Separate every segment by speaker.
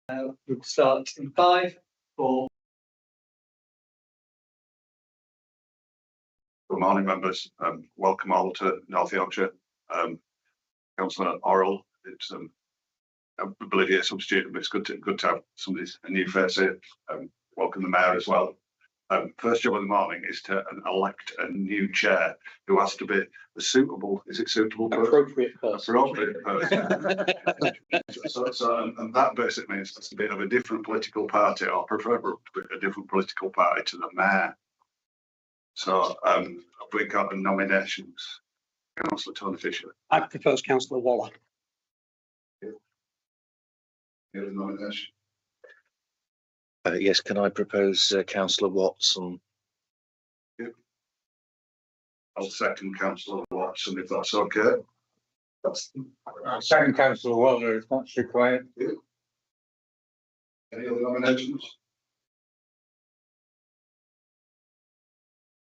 Speaker 1: We'll start in 5, 4.
Speaker 2: Good morning, members. Welcome all to North Yorkshire. Councillor Orrell, it's I believe you're a substitute, but it's good to have a new face here. Welcome the mayor as well. First job of the morning is to elect a new chair who has to be a suitable. Is it suitable?
Speaker 3: Appropriate person.
Speaker 2: Appropriate person. And that basically means it's a bit of a different political party, or preferably a different political party to the mayor. So we got the nominations. Councillor Tony Fisher.
Speaker 3: I propose Councillor Waller.
Speaker 2: Here the nomination.
Speaker 4: Yes, can I propose Councillor Watson?
Speaker 2: I'll second Councillor Watson if that's okay.
Speaker 5: Second Councillor Waller, if that's required.
Speaker 2: Any other nominations?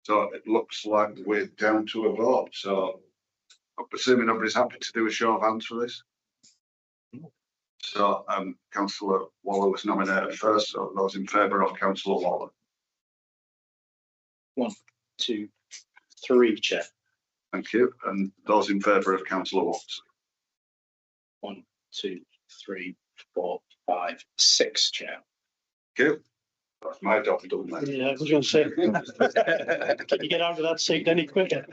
Speaker 2: So it looks like we're down to a vote. So I'm assuming nobody's happy to do a show of hands for this. So Councillor Waller was nominated first. So those in favour of Councillor Waller.
Speaker 3: 1, 2, 3, Chair.
Speaker 2: Thank you. And those in favour of Councillor Watson.
Speaker 3: 1, 2, 3, 4, 5, 6, Chair.
Speaker 2: Thank you. That's my job done then.
Speaker 3: Yeah, I was going to say, can you get out of that seat any quicker?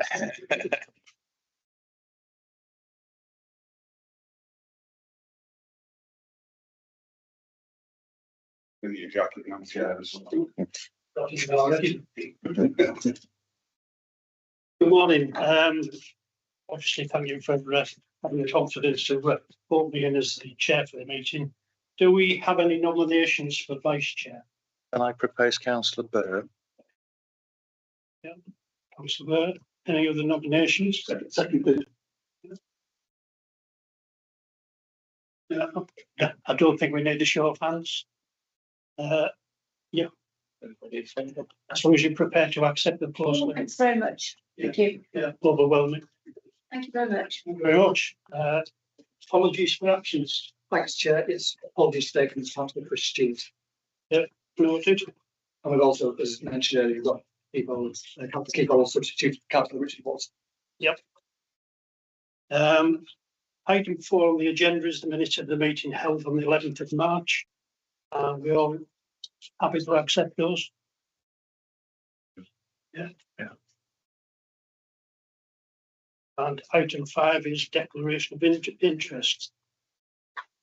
Speaker 2: With your jacket and chairs.
Speaker 3: Good morning. Obviously, thank you for having the confidence to vote me in as the chair for the meeting. Do we have any nominations for vice chair?
Speaker 4: Can I propose Councillor Byrne?
Speaker 3: Yeah, Councillor Bird. Any other nominations?
Speaker 1: Seconded.
Speaker 3: Yeah, I don't think we need a show of hands. Yeah. As long as you're prepared to accept the post.
Speaker 6: Thanks very much. Thank you.
Speaker 3: Yeah, overwhelming.
Speaker 6: Thank you very much.
Speaker 3: Thank you very much. Apologies for absence.
Speaker 1: Thanks, Chair. It's apologies taken as Councillor Christine.
Speaker 3: Noted.
Speaker 1: And we've also, as mentioned earlier, you've got people, Councillor Keeble substitute Councillor Richard Watson.
Speaker 3: Yep. Item 4 on the agenda is the minutes of the meeting held on the 11th of March. We're all happy to accept those. Yeah. And item 5 is declaration of interest.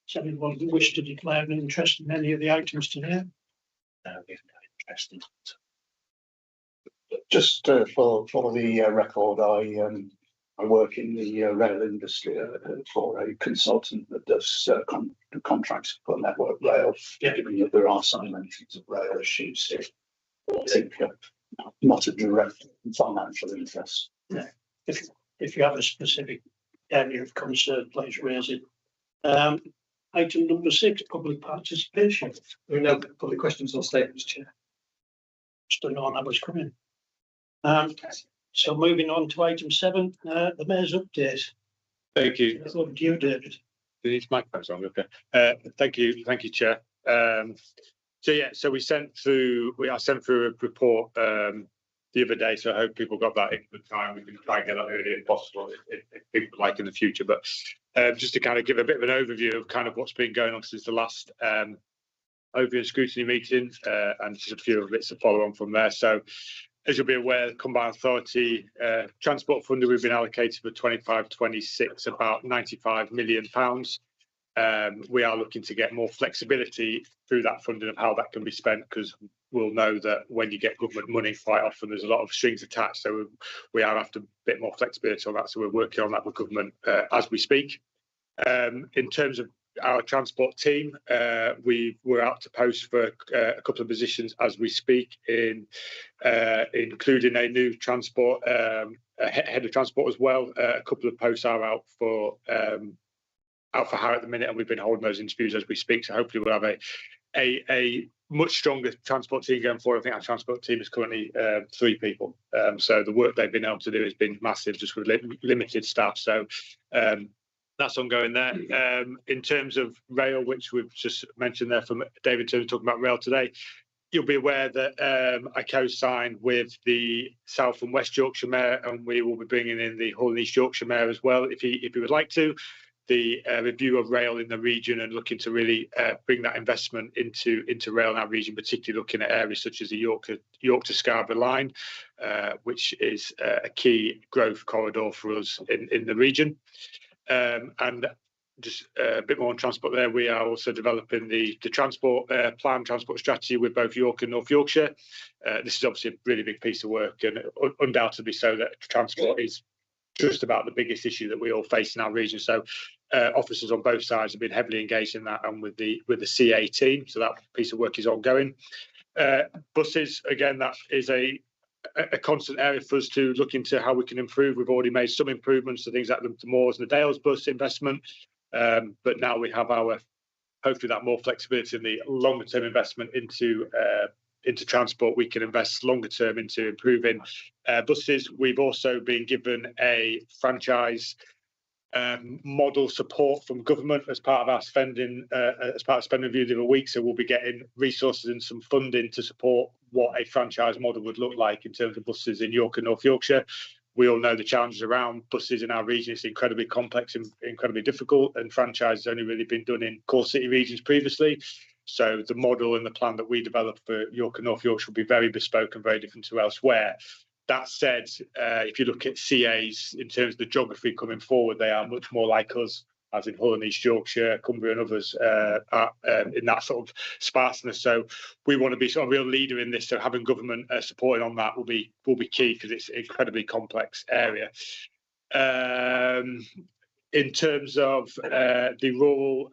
Speaker 3: Does anyone wish to declare an interest in any of the items today?
Speaker 4: No, we have no interest in it.
Speaker 7: Just for the record, I work in the rail industry for a consultant that does contracts for Network Rail.
Speaker 3: Yeah.
Speaker 7: Given that there are some mentions of rail issues here, I think not a direct financial interest.
Speaker 3: No. If you have a specific area of concern, please raise it. Item number 6, public participation.
Speaker 1: There are no public questions or statements, Chair.
Speaker 3: Just don't know that was coming. So moving on to item 7, the mayor's update.
Speaker 5: Thank you.
Speaker 3: Over to you, David.
Speaker 5: These microphones on, okay. Thank you, Chair. So I sent through a report the other day, so I hope people got that in good time. We can try and get that early if possible, if people like in the future. But just to kind of give a bit of an overview of kind of what's been going on since the last overview and scrutiny meeting, and just a few of bits to follow on from there. So, as you'll be aware, the Combined Authority transport funding we've been allocated for 25-26 about £95 million. We are looking to get more flexibility through that funding of how that can be spent, because we'll know that when you get government money, quite often there's a lot of strings attached. So we are after a bit more flexibility on that. So we're working on that with government as we speak. In terms of our transport team, we're out to post for a couple of positions as we speak, including a new transport head of transport as well. A couple of posts are out for hire at the minute, and we've been holding those interviews as we speak. So hopefully we'll have a much stronger transport team going forward. I think our transport team is currently 3 people. So the work they've been able to do has been massive, just with limited staff. So that's ongoing there. In terms of rail, which we've just mentioned there from David Turner talking about rail today, you'll be aware that I co-signed with the South and West Yorkshire Mayor, and we will be bringing in the Hull and East Yorkshire Mayor as well, if he would like to. The review of rail in the region and looking to really bring that investment into rail in our region, particularly looking at areas such as the York to Scarborough line, which is a key growth corridor for us in the region. And just a bit more on transport there. We are also developing the transport plan, transport strategy with both York and North Yorkshire. This is obviously a really big piece of work, and undoubtedly so that transport is just about the biggest issue that we all face in our region. So officers on both sides have been heavily engaged in that, and with the CA team. So that piece of work is ongoing. Buses, again, that is a constant area for us to look into how we can improve. We've already made some improvements to things like the Moors and the Dales bus investment, but now we have hopefully that more flexibility in the longer term investment into transport. We can invest longer term into improving buses. We've also been given a franchise model support from government as part of our spending review the other week. So we'll be getting resources and some funding to support what a franchise model would look like in terms of buses in York and North Yorkshire. We all know the challenges around buses in our region. It's incredibly complex and incredibly difficult, and franchise has only really been done in core city regions previously. So the model and the plan that we develop for York and North Yorkshire will be very bespoke and very different to elsewhere. That said, if you look at CAs in terms of the geography coming forward, they are much more like us, as in Hull and East Yorkshire, Cumbria and others, in that sort of sparseness. So we want to be sort of a real leader in this. So having government supporting on that will be key, because it's an incredibly complex area. In terms of the rural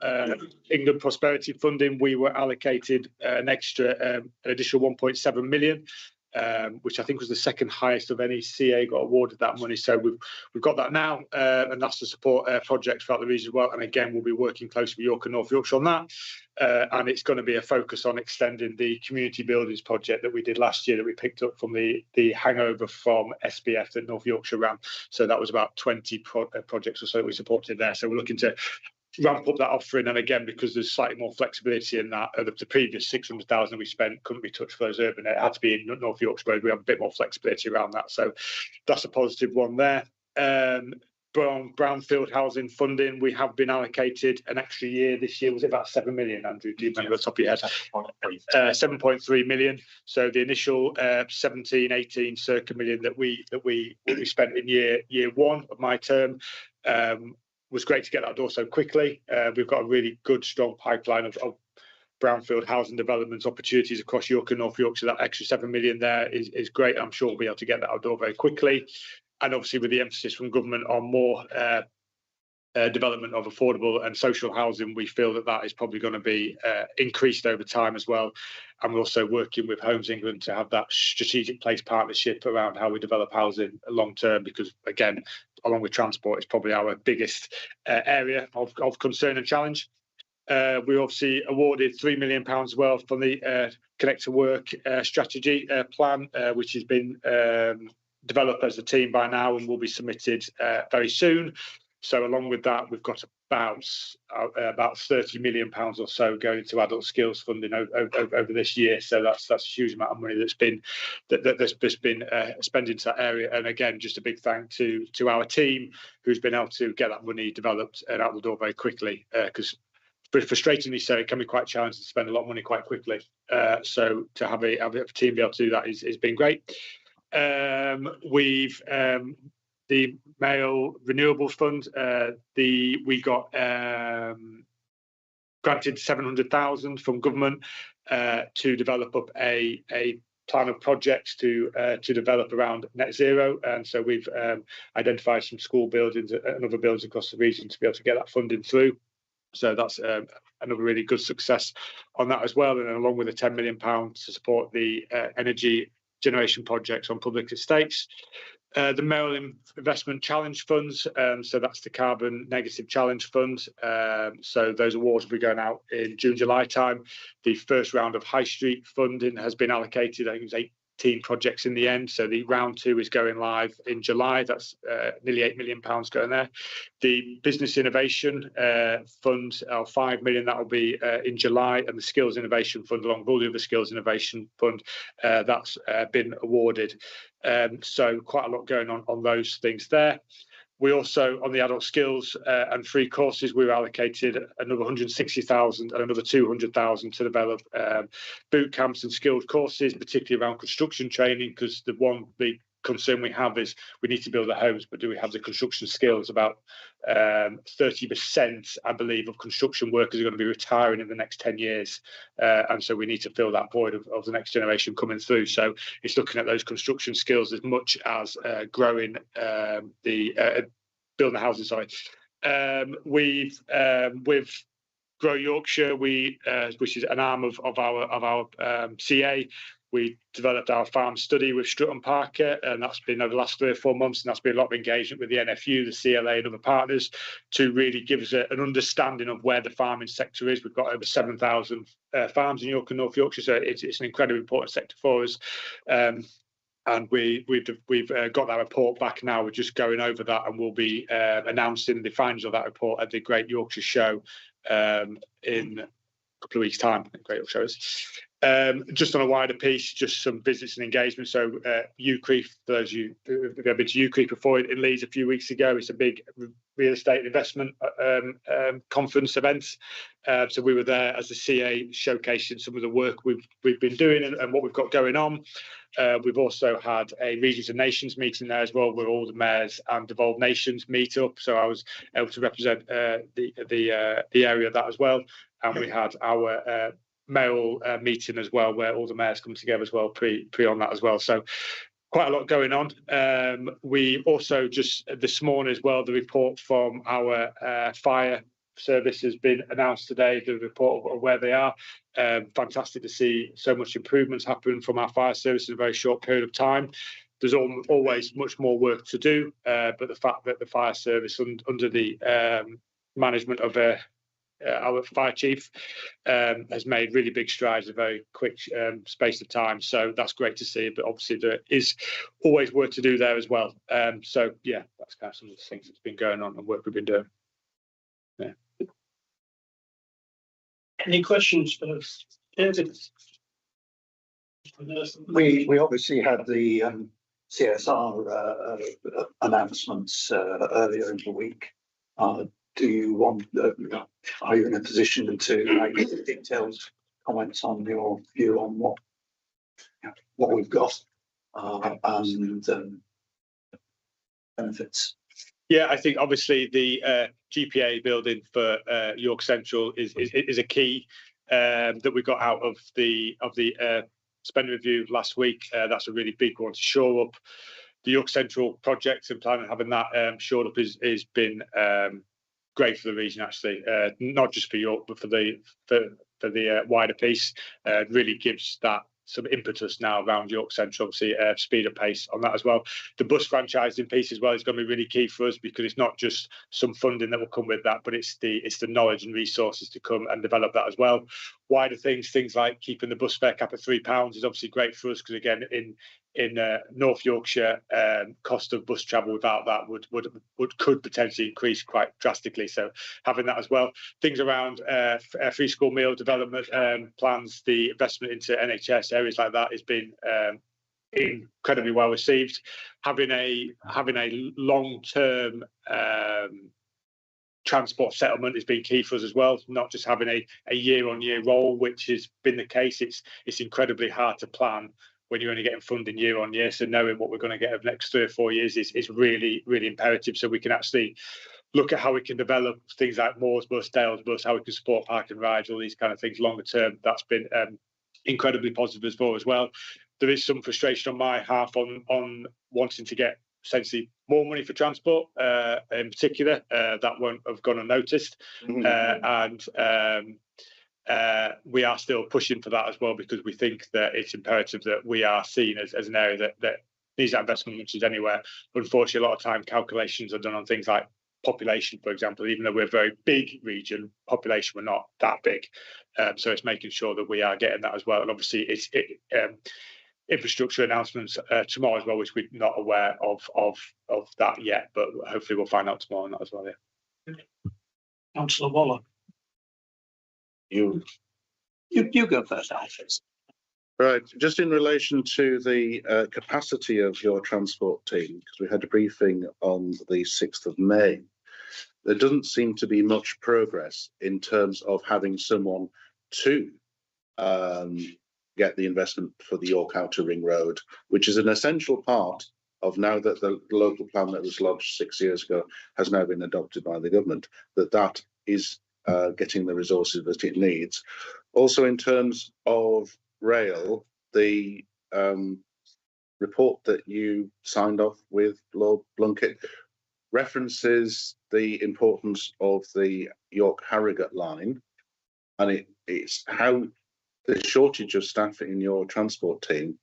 Speaker 5: England prosperity funding, we were allocated an additional 1.7 million. Which I think was the second highest of any CA got awarded that money. So we've got that now, and that's to support projects throughout the region as well. And again, we'll be working closely with York and North Yorkshire on that. And it's going to be a focus on extending the community buildings project that we did last year, that we picked up from the hangover from SPF that North Yorkshire ran. So that was about 20 projects or so that we supported there. So we're looking to ramp up that offering, and again, because there's slightly more flexibility in that, the previous 600,000 we spent couldn't be touched for those urban. It had to be in North Yorkshire. We have a bit more flexibility around that, so that's a positive one there. Brownfield housing funding, we have been allocated an extra year this year. Was it about 7 million, Andrew? Do you remember off the top of your head? 7.3 million. So the initial 17-18 circa million that we spent in year one of my term was great to get that door so quickly. We've got a really good, strong pipeline of brownfield housing developments opportunities across York and North Yorkshire. That extra 7 million there is great. I'm sure we'll be able to get that outdoor very quickly. And obviously, with the emphasis from government on more development of affordable and social housing, we feel that is probably going to be increased over time as well. And we're also working with Homes England to have that strategic place partnership around how we develop housing long term, because again, along with transport, it's probably our biggest area of concern and challenge. We obviously awarded £3 million as well from the Connect to Work strategy plan, which has been developed as a team by now and will be submitted very soon. So along with that, we've got about £30 million or so going into adult skills funding over this year. So that's a huge amount of money that's been spent into that area. And again, just a big thank to our team who's been able to get that money developed and out the door very quickly, because frustratingly so, it can be quite challenging to spend a lot of money quite quickly. So to have a team be able to do that has been great. We've the Mail Renewables Fund, we got granted 700,000 from government to develop up a plan of projects to develop around net zero. And so we've identified some school buildings and other buildings across the region to be able to get that funding through. So that's another really good success on that as well. And along with the £10 million to support the energy generation projects on public estates. The Maryland Investment Challenge Funds, so that's the Carbon Negative Challenge Fund. So those awards will be going out in June, July time. The first round of High Street funding has been allocated. I think it was 18 projects in the end. So the round 2 is going live in July. That's nearly £8 million going there. The Business Innovation Fund, 5 million, that will be in July, and the Skills Innovation Fund, along with all the other Skills Innovation Fund, that's been awarded. So quite a lot going on those things there. We also, on the adult skills and free courses, we were allocated another 160,000 and another 200,000 to develop boot camps and skilled courses, particularly around construction training, because the one big concern we have is we need to build the homes, but do we have the construction skills? About 30%, I believe, of construction workers are going to be retiring in the next 10 years. And so we need to fill that void of the next generation coming through. So it's looking at those construction skills as much as growing the building the housing. Sorry. With Grow Yorkshire, which is an arm of our CA, we developed our farm study with Strutton Parker, and that's been over the last 3 or 4 months, and that's been a lot of engagement with the NFU, the CLA and other partners to really give us an understanding of where the farming sector is. We've got over 7,000 farms in York and North Yorkshire, so it's an incredibly important sector for us. And we've got that report back now. We're just going over that, and we'll be announcing the findings of that report at the Great Yorkshire Show in a couple of weeks' time. Great Yorkshire is. Just on a wider piece, just some business and engagement. So UCREEF, for those of you who have been to UCREEF before in Leeds a few weeks ago, it's a big real estate investment conference event. So we were there as the CA, showcasing some of the work we've been doing and what we've got going on. We've also had a Regions and Nations meeting there as well, where all the mayors and devolved nations meet up. So I was able to represent the area of that as well. And we had our mayoral meeting as well, where all the mayors come together as well, pre on that as well. So quite a lot going on. We also just this morning as well, the report from our fire service has been announced today, the report of where they are. Fantastic to see so much improvements happen from our fire service in a very short period of time. There's always much more work to do, but the fact that the fire service under the management of our fire chief has made really big strides in a very quick space of time. So that's great to see, but obviously there is always work to do there as well. So yeah, that's kind of some of the things that's been going on and work we've been doing. Yeah.
Speaker 3: Any questions for David?
Speaker 7: We obviously had the CSR announcements earlier in the week. Do you want? Are you in a position to make detailed comments on your view on what we've got and benefits?
Speaker 5: Yeah, I think obviously the GPA building for York Central is a key that we got out of the spending review last week. That's a really big one to shore up. The York Central project and planning having that shored up has been great for the region, actually, not just for York, but for the wider piece. Really gives that some impetus now around York Central, obviously speed and pace on that as well. The bus franchising piece as well is going to be really key for us, because it's not just some funding that will come with that, but it's the knowledge and resources to come and develop that as well. Wider things like keeping the bus fare cap at £3 is obviously great for us, because again, in North Yorkshire, cost of bus travel without that could potentially increase quite drastically. So having that as well, things around free school meal development plans, the investment into NHS areas like that has been incredibly well received. Having a long-term transport settlement has been key for us as well, not just having a year-on-year role, which has been the case. It's incredibly hard to plan when you're only getting funding year on year. So knowing what we're going to get over the next 3 or 4 years is really, really imperative. So we can actually look at how we can develop things like Moore's Bus, Dale's Bus, how we can support park and rides, all these kind of things longer term. That's been incredibly positive as well. There is some frustration on my half on wanting to get essentially more money for transport in particular. That won't have gone unnoticed. We are still pushing for that as well, because we think that it's imperative that we are seen as an area that needs that investment much as anywhere. Unfortunately, a lot of time calculations are done on things like population, for example. Even though we're a very big region, population we're not that big. So it's making sure that we are getting that as well. And obviously infrastructure announcements tomorrow as well, which we're not aware of that yet, but hopefully we'll find out tomorrow on that as well. Yeah.
Speaker 3: Councillor Waller.
Speaker 4: You
Speaker 3: You go first, Alfred.
Speaker 4: Right, just in relation to the capacity of your transport team, because we had a briefing on the 6th of May, there doesn't seem to be much progress in terms of having someone to get the investment for the York Outer Ring Road, which is an essential part of, now that the local plan that was lodged 6 years ago has now been adopted by the government, that is getting the resources that it needs. Also, in terms of rail, the report that you signed off with Lord Blunkett references the importance of the York Harrogate line, and it's how the shortage of staff in your transport team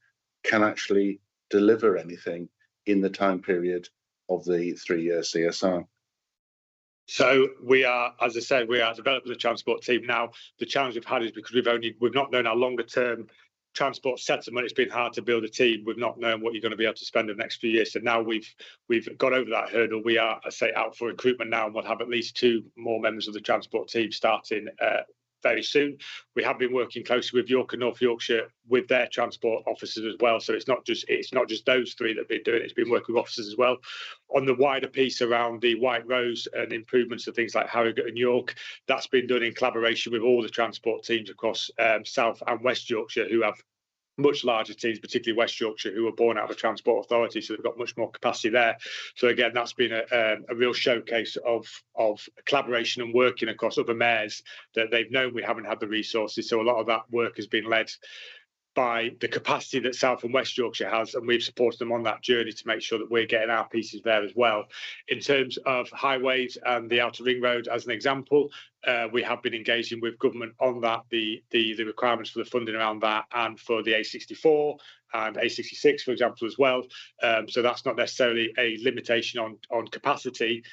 Speaker 4: can actually deliver anything in the time period of the 3-year CSR.
Speaker 5: So we are, as I said, we are developing the transport team now. The challenge we've had is because we've not known our longer term transport settlement. It's been hard to build a team. We've not known what you're going to be able to spend in the next few years. So now we've got over that hurdle. We are, I say, out for recruitment now, and we'll have at least 2 more members of the transport team starting very soon. We have been working closely with York and North Yorkshire with their transport officers as well. So it's not just those 3 that have been doing it. It's been working with officers as well. On the wider piece around the White Rose and improvements to things like Harrogate and York, that's been done in collaboration with all the transport teams across South and West Yorkshire, who have much larger teams, particularly West Yorkshire, who were born out of a transport authority, so they've got much more capacity there. So again, that's been a real showcase of collaboration and working across other mayors that they've known we haven't had the resources. So a lot of that work has been led by the capacity that South and West Yorkshire has, and we've supported them on that journey to make sure that we're getting our pieces there as well. In terms of highways and the Outer Ring Road, as an example, we have been engaging with government on that, the requirements for the funding around that, and for the A64 and A66, for example, as well. So that's not necessarily a limitation on capacity,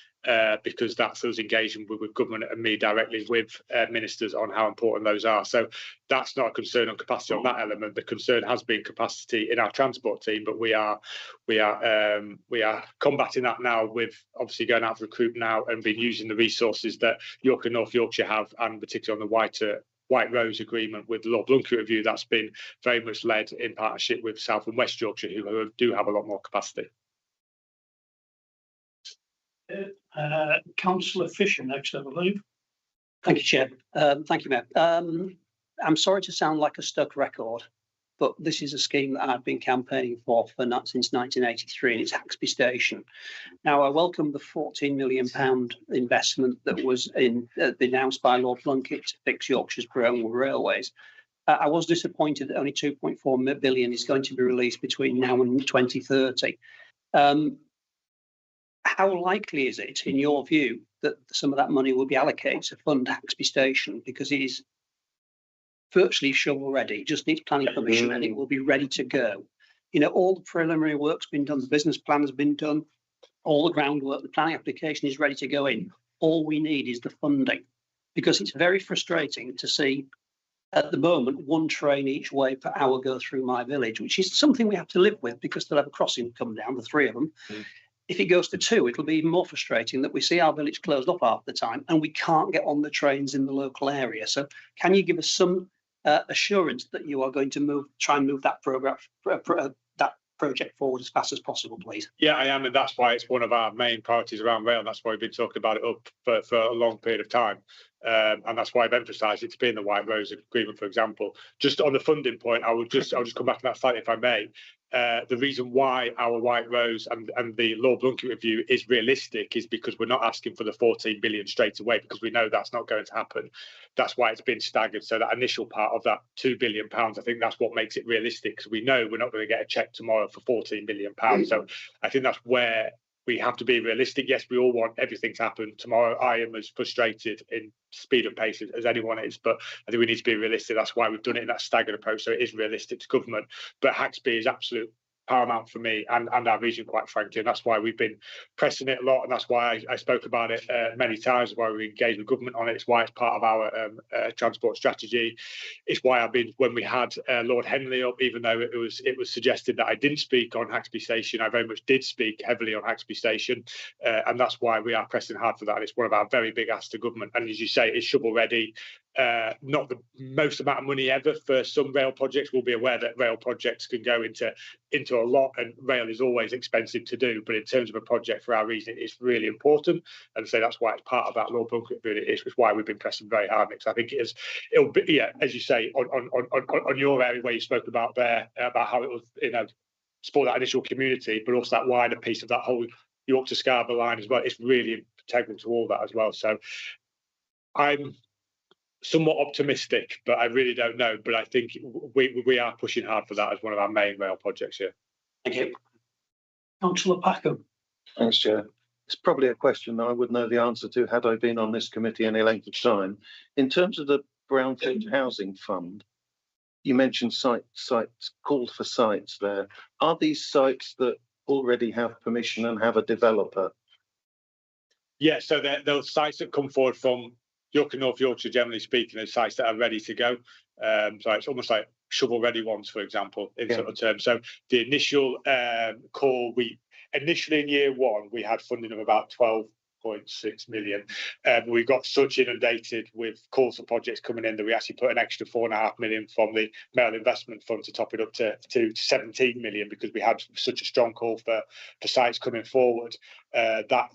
Speaker 5: because that's us engaging with government and me directly with ministers on how important those are. So that's not a concern on capacity on that element. The concern has been capacity in our transport team, but we are combating that now with obviously going out for recruit now and been using the resources that York and North Yorkshire have, and particularly on the White Rose agreement with the Lord Blunkett review, that's been very much led in partnership with South and West Yorkshire, who do have a lot more capacity.
Speaker 3: Councillor Fisher next, I believe.
Speaker 8: Thank you, Chair. Thank you, Mayor. I'm sorry to sound like a stuck record, but this is a scheme that I've been campaigning for since 1983, and it's Haxby Station. Now, I welcome the £14 million investment that was announced by Lord Blunkett to fix Yorkshire's prolonged railways. I was disappointed that only 2.4 billion is going to be released between now and 2030. How likely is it, in your view, that some of that money will be allocated to fund Haxby Station, because it is virtually shovel ready, just needs planning permission, and it will be ready to go? You know, all the preliminary work's been done, the business plan has been done, all the groundwork, the planning application is ready to go in. All we need is the funding, because it's very frustrating to see at the moment 1 train each way per hour go through my village, which is something we have to live with because they'll have a crossing come down, the 3 of them. If it goes to 2, it'll be even more frustrating that we see our village closed off half the time and we can't get on the trains in the local area. So can you give us some assurance that you are going to try and move that project forward as fast as possible, please?
Speaker 5: Yeah, I am, and that's why it's one of our main priorities around rail. And that's why we've been talking about it up for a long period of time. And that's why I've emphasised it to be in the White Rose agreement, for example. Just on the funding point, I'll just come back to that slightly if I may. The reason why our White Rose and the Lord Blunkett review is realistic is because we're not asking for the 14 billion straight away, because we know that's not going to happen. That's why it's been staggered. So that initial part of that £2 billion, I think that's what makes it realistic, because we know we're not going to get a cheque tomorrow for £14 billion. So I think that's where we have to be realistic. Yes, we all want everything to happen tomorrow. I am as frustrated in speed and pace as anyone is, but I think we need to be realistic. That's why we've done it in that staggered approach, so it is realistic to government. But Haxby is paramount for me and our region, quite frankly, and that's why we've been pressing it a lot, and that's why I spoke about it many times, why we engage with government on it. It's why it's part of our transport strategy. It's why I've been, when we had Lord Henley up, even though it was suggested that I didn't speak on Haxby Station, I very much did speak heavily on Haxby Station, and that's why we are pressing hard for that. It's one of our very big asks to government, and as you say, it's shovel ready. Not the most amount of money ever for some rail projects. We'll be aware that rail projects can go into a lot, and rail is always expensive to do, but in terms of a project for our region, it's really important, and so that's why it's part of that Lord Buncliffe bill. It's why we've been pressing very hard on it. So I think it'll be, yeah, as you say, on your area where you spoke about there, about how it was, support that initial community, but also that wider piece of that whole Yorkshire Scarborough line as well. It's really integral to all that as well. So I'm somewhat optimistic, but I really don't know. But I think we are pushing hard for that as one of our main rail projects here.
Speaker 8: Thank you.
Speaker 3: Councillor Packham.
Speaker 9: Thanks, Chair. It's probably a question that I would know the answer to had I been on this committee any length of time. In terms of the Brownfield Housing Fund, you mentioned sites, called for sites there. Are these sites that already have permission and have a developer?
Speaker 5: Yeah, so those sites that come forward from Yorkshire, North Yorkshire, generally speaking, are sites that are ready to go. So it's almost like shovel-ready ones, for example, in sort of terms. So the initial call, initially in year one, we had funding of about 12.6 million. We got such inundated with calls for projects coming in that we actually put an extra 4.5 million from the Mail Investment Fund to top it up to 17 million, because we had such a strong call for sites coming forward. That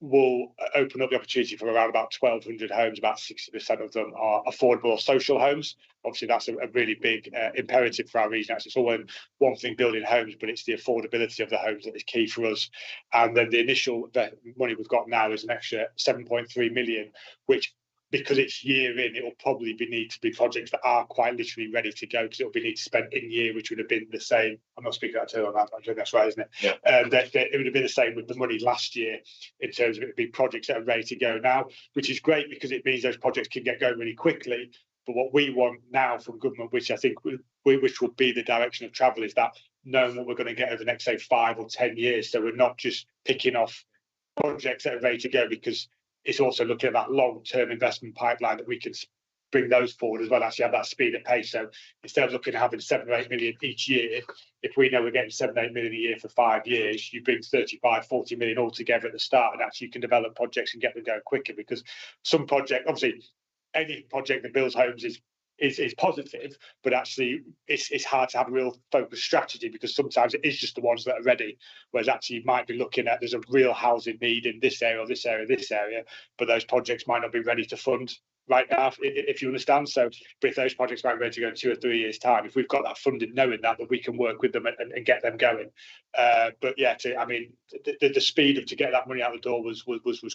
Speaker 5: will open up the opportunity for around about 1,200 homes. About 60% of them are affordable or social homes. Obviously, that's a really big imperative for our region. It's all one thing building homes, but it's the affordability of the homes that is key for us. And then the initial money we've got now is an extra 7.3 million, which, because it's year in, it will probably need to be projects that are quite literally ready to go, because it will be need to spend in year, which would have been the same. I'm not speaking out to on that. I think that's right, isn't it?
Speaker 9: Yeah.
Speaker 5: It would have been the same with the money last year, in terms of it being projects that are ready to go now, which is great because it means those projects can get going really quickly. But what we want now from government, which I think which will be the direction of travel, is that knowing what we're going to get over the next, say, 5 or 10 years. So we're not just picking off projects that are ready to go, because it's also looking at that long-term investment pipeline that we can bring those forward as well, actually have that speed and pace. So instead of looking at having 7 or 8 million each year, if we know we're getting 7 or 8 million a year for 5 years, you bring 35, 40 million all together at the start, and actually you can develop projects and get them going quicker. Because some project, obviously, any project that builds homes is positive, but actually it's hard to have a real focused strategy, because sometimes it is just the ones that are ready, whereas actually you might be looking at, there's a real housing need in this area or this area, this area, but those projects might not be ready to fund right now, if you understand. So, but if those projects might be ready to go in 2 or 3 years' time, if we've got that funding, knowing that we can work with them and get them going. But yeah, the speed to get that money out the door was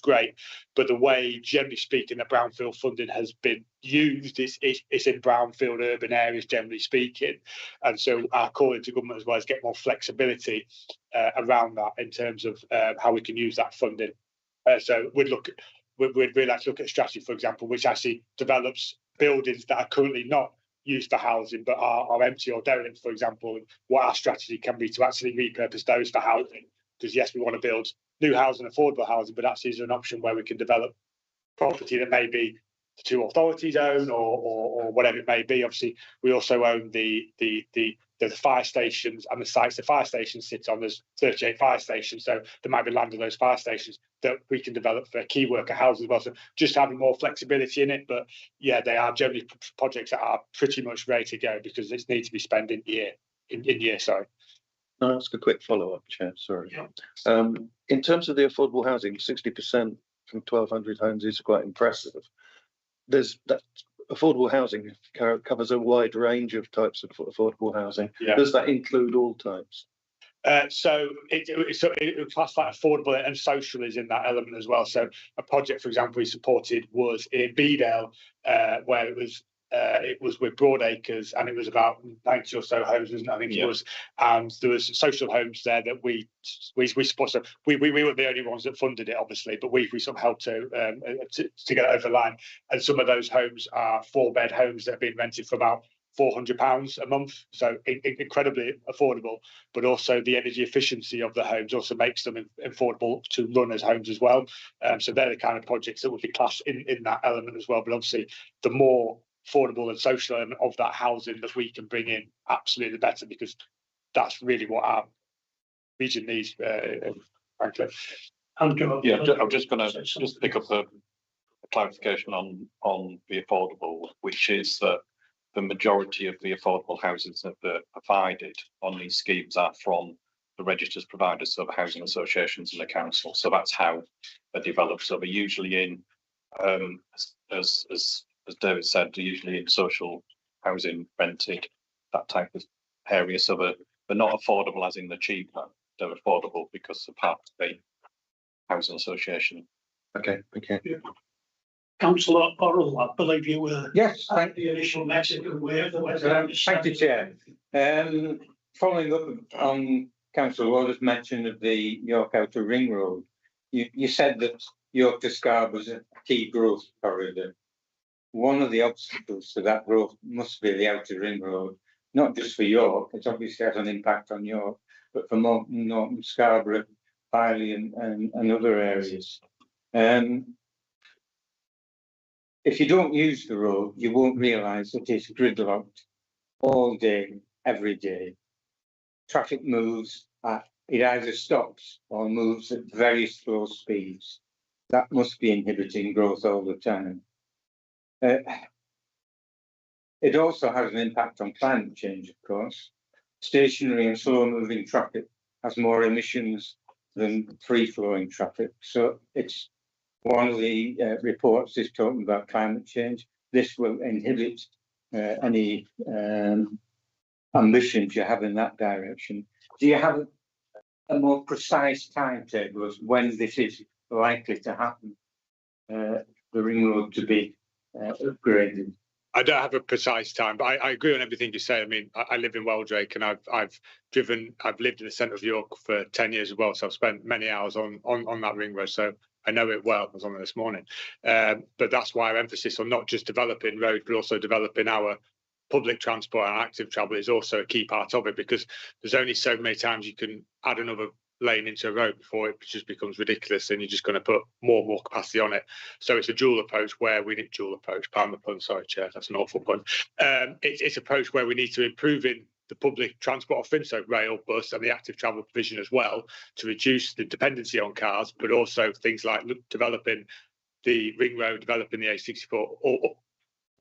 Speaker 5: great. But the way, generally speaking, that brownfield funding has been used is in brownfield urban areas, generally speaking. And so our call to government as well is get more flexibility around that in terms of how we can use that funding. So we'd really like to look at a strategy, for example, which actually develops buildings that are currently not used for housing but are empty or derelict, for example, and what our strategy can be to actually repurpose those for housing. Because yes, we want to build new housing, affordable housing, but actually is there an option where we can develop property that maybe the 2 authorities own or whatever it may be. Obviously, we also own the fire stations and the sites the fire stations sit on. There's 38 fire stations, so there might be land on those fire stations that we can develop for key worker houses as well. So just having more flexibility in it. But yeah, they are generally projects that are pretty much ready to go, because it needs to be spent in year. Sorry.
Speaker 9: Can I ask a quick follow-up, Chair? Sorry. Yeah. In terms of the affordable housing, 60% from 1,200 homes is quite impressive. There's that affordable housing covers a wide range of types of affordable housing. Yeah. Does that include all types?
Speaker 5: So it class like affordable and social is in that element as well. So a project, for example, we supported was in Beedale, where it was with Broadacres, and it was about 90 or so homes, wasn't it? I think it was. And there was social homes there that we support. So we were the only ones that funded it, obviously, but we sort of helped to get it over the line. And some of those homes are 4-bed homes that have been rented for about £400 a month, so incredibly affordable. But also the energy efficiency of the homes also makes them affordable to run as homes as well. So they're the kind of projects that would be classed in that element as well. But obviously, the more affordable and social element of that housing that we can bring in, absolutely better, because that's really what our region needs, frankly.
Speaker 10: Yeah, I'm just going to just pick up a clarification on the affordable, which is that the majority of the affordable houses that are provided on these schemes are from the registered providers, so the housing associations and the council. So that's how they're developed. So they're usually in, as David said, they're usually in social housing, rented, that type of area. So they're not affordable as in the cheaper. They're affordable because they're part of the housing association.
Speaker 9: Okay, okay.
Speaker 3: Yeah. Councillor Orrell, I believe you were.
Speaker 11: Yes,
Speaker 3: at the initial Mexican wave.
Speaker 11: thank you, Chair. Following up on Councillor Waters' mention of the York Outer Ring Road, you said that York to Scarborough was a key growth corridor. One of the obstacles to that growth must be the Outer Ring Road, not just for York, it obviously has an impact on York, but for Norton, Scarborough, Piley and other areas. If you don't use the road, you won't realise that it's gridlocked all day, every day. Traffic moves, it either stops or moves at very slow speeds. That must be inhibiting growth all the time. It also has an impact on climate change, of course. Stationary and slow-moving traffic has more emissions than free-flowing traffic. So it's one of the reports is talking about climate change. This will inhibit any ambitions you have in that direction. Do you have a more precise timetable as when this is likely to happen? The ring road to be upgraded.
Speaker 5: I don't have a precise time, but I agree on everything you say. I mean, I live in Weldrake, and I've lived in the centre of York for 10 years as well. So I've spent many hours on that ring road. So I know it well. I was on it this morning. But that's why our emphasis on not just developing roads, but also developing our public transport and active travel is also a key part of it, because there's only so many times you can add another lane into a road before it just becomes ridiculous and you're just going to put more and more capacity on it. So it's a dual approach where we need pardon the pun, sorry Chair, that's an awful pun. It's approach where we need to improve in the public transport offering, so rail, bus and the active travel provision as well, to reduce the dependency on cars, but also things like developing the ring road, developing the A64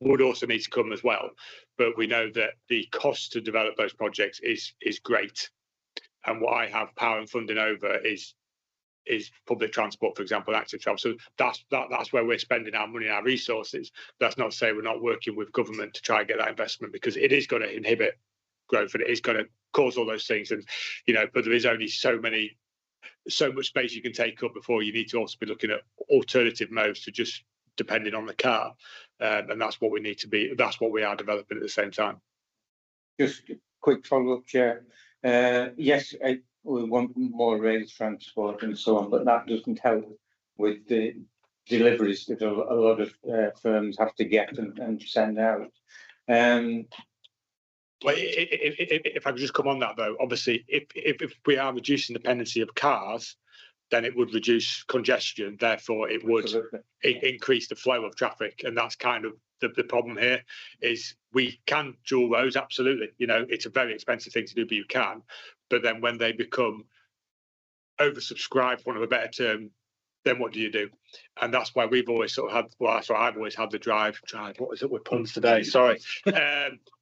Speaker 5: would also need to come as well. But we know that the cost to develop those projects is great. And what I have power and funding over is public transport, for example, active travel. So that's where we're spending our money and our resources. That's not to say we're not working with government to try and get that investment, because it is going to inhibit growth and it is going to cause all those things. And but there is only so much space you can take up before you need to also be looking at alternative modes to just depending on the car. And that's what we need to be. That's what we are developing at the same time.
Speaker 11: Just a quick follow-up, Chair. Yes, we want more rail transport and so on, but that doesn't help with the deliveries that a lot of firms have to get and send out.
Speaker 5: Well, if I could just come on that though, obviously, if we are reducing dependency of cars, then it would reduce congestion. Therefore, it would increase the flow of traffic, and that's kind of the problem here. Is we can dual roads, absolutely. It's a very expensive thing to do, but you can. But then when they become oversubscribed, for want of a better term, then what do you do? And that's why we've always sort of had. Well, that's why I've always had the drive. What is it with puns today? Sorry.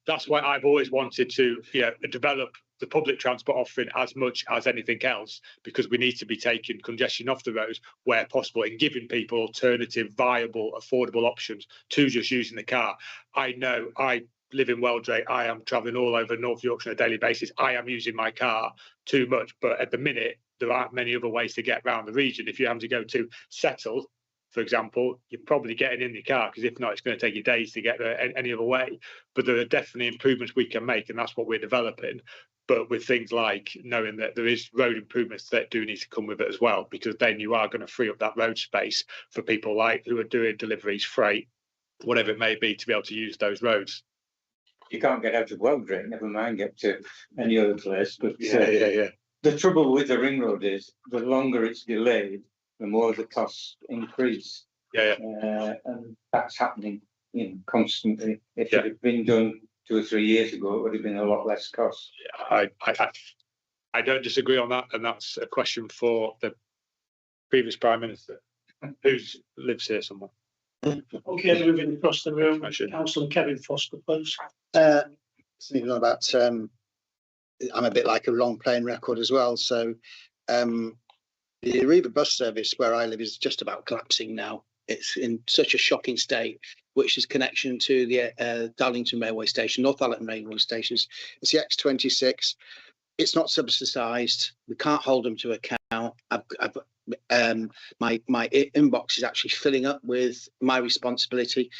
Speaker 5: That's why I've always wanted to, develop the public transport offering as much as anything else, because we need to be taking congestion off the roads where possible and giving people alternative, viable, affordable options to just using the car. I know I live in Weldrake. I am travelling all over North Yorkshire on a daily basis. I am using my car too much, but at the minute, there aren't many other ways to get around the region. If you're having to go to Settle, for example, you're probably getting in your car, because if not, it's going to take you days to get there any other way. But there are definitely improvements we can make, and that's what we're developing. But with things like knowing that there is road improvements that do need to come with it as well, because then you are going to free up that road space for people like who are doing deliveries, freight, whatever it may be, to be able to use those roads.
Speaker 11: you can't get out of Weldrake, never mind get to any other place. But
Speaker 4: Yeah.
Speaker 11: the trouble with the ring road is the longer it's delayed, the more the costs increase. And that's happening, constantly. If it had been done 2 or 3 years ago, it would have been a lot less cost.
Speaker 5: I don't disagree on that, and that's a question for the previous Prime Minister, who lives here somewhere.
Speaker 3: Okay, moving across the room, Councillor Kevin Foster, please.
Speaker 12: Something about I'm a bit like a long playing record as well. So the Arriva bus service where I live is just about collapsing now. It's in such a shocking state, which is connection to the Darlington railway station, Northallerton railway stations. It's the X26. It's not subsidised. We can't hold them to account. My inbox is actually filling up with my responsibility.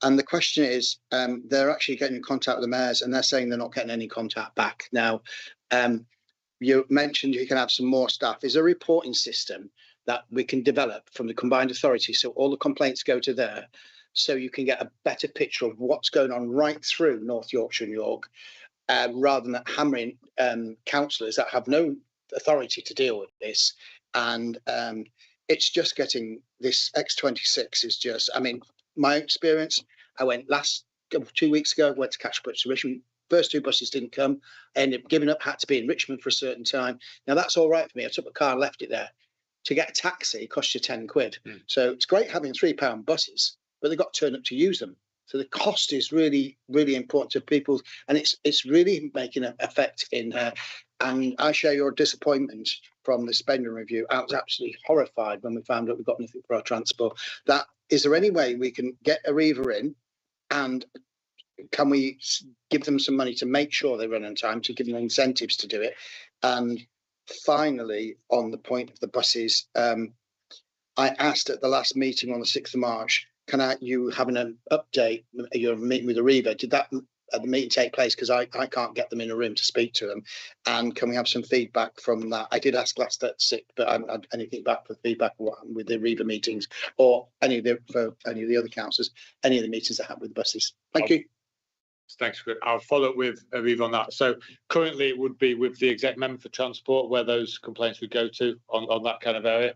Speaker 12: And the question is, they're actually getting in contact with the mayors and they're saying they're not getting any contact back. Now, you mentioned you can have some more staff. Is a reporting system that we can develop from the combined authority, so all the complaints go to there, so you can get a better picture of what's going on right through North Yorkshire and York, rather than hammering councillors that have no authority to deal with this. And it's just getting this X26 is just, I mean, my experience, I went 2 weeks ago, went to catch a bus to Richmond. First 2 buses didn't come. I ended up giving up, had to be in Richmond for a certain time. Now that's all right for me. I took a car and left it there. To get a taxi, it costs you 10 quid. So it's great having £3 buses, but they've got to turn up to use them. So the cost is really, really important to people, and it's really making an effect in her. And I share your disappointment from the spending review. I was absolutely horrified when we found out we got nothing for our transport. Is there any way we can get Arriva in, and can we give them some money to make sure they run on time, to give them incentives to do it? And finally, on the point of the buses, I asked at the last meeting on the 6th of March, you having an update, your meeting with Arriva, did that at the meeting take place? Because I can't get them in a room to speak to them. And can we have some feedback from that? I did ask last at 6, but I haven't had anything back for feedback with the Arriva meetings or any of the other councils, any of the meetings I had with the buses. Thank you.
Speaker 5: Thanks. I'll follow up with Arriva on that. So currently it would be with the exec member for transport where those complaints would go to on that kind of area.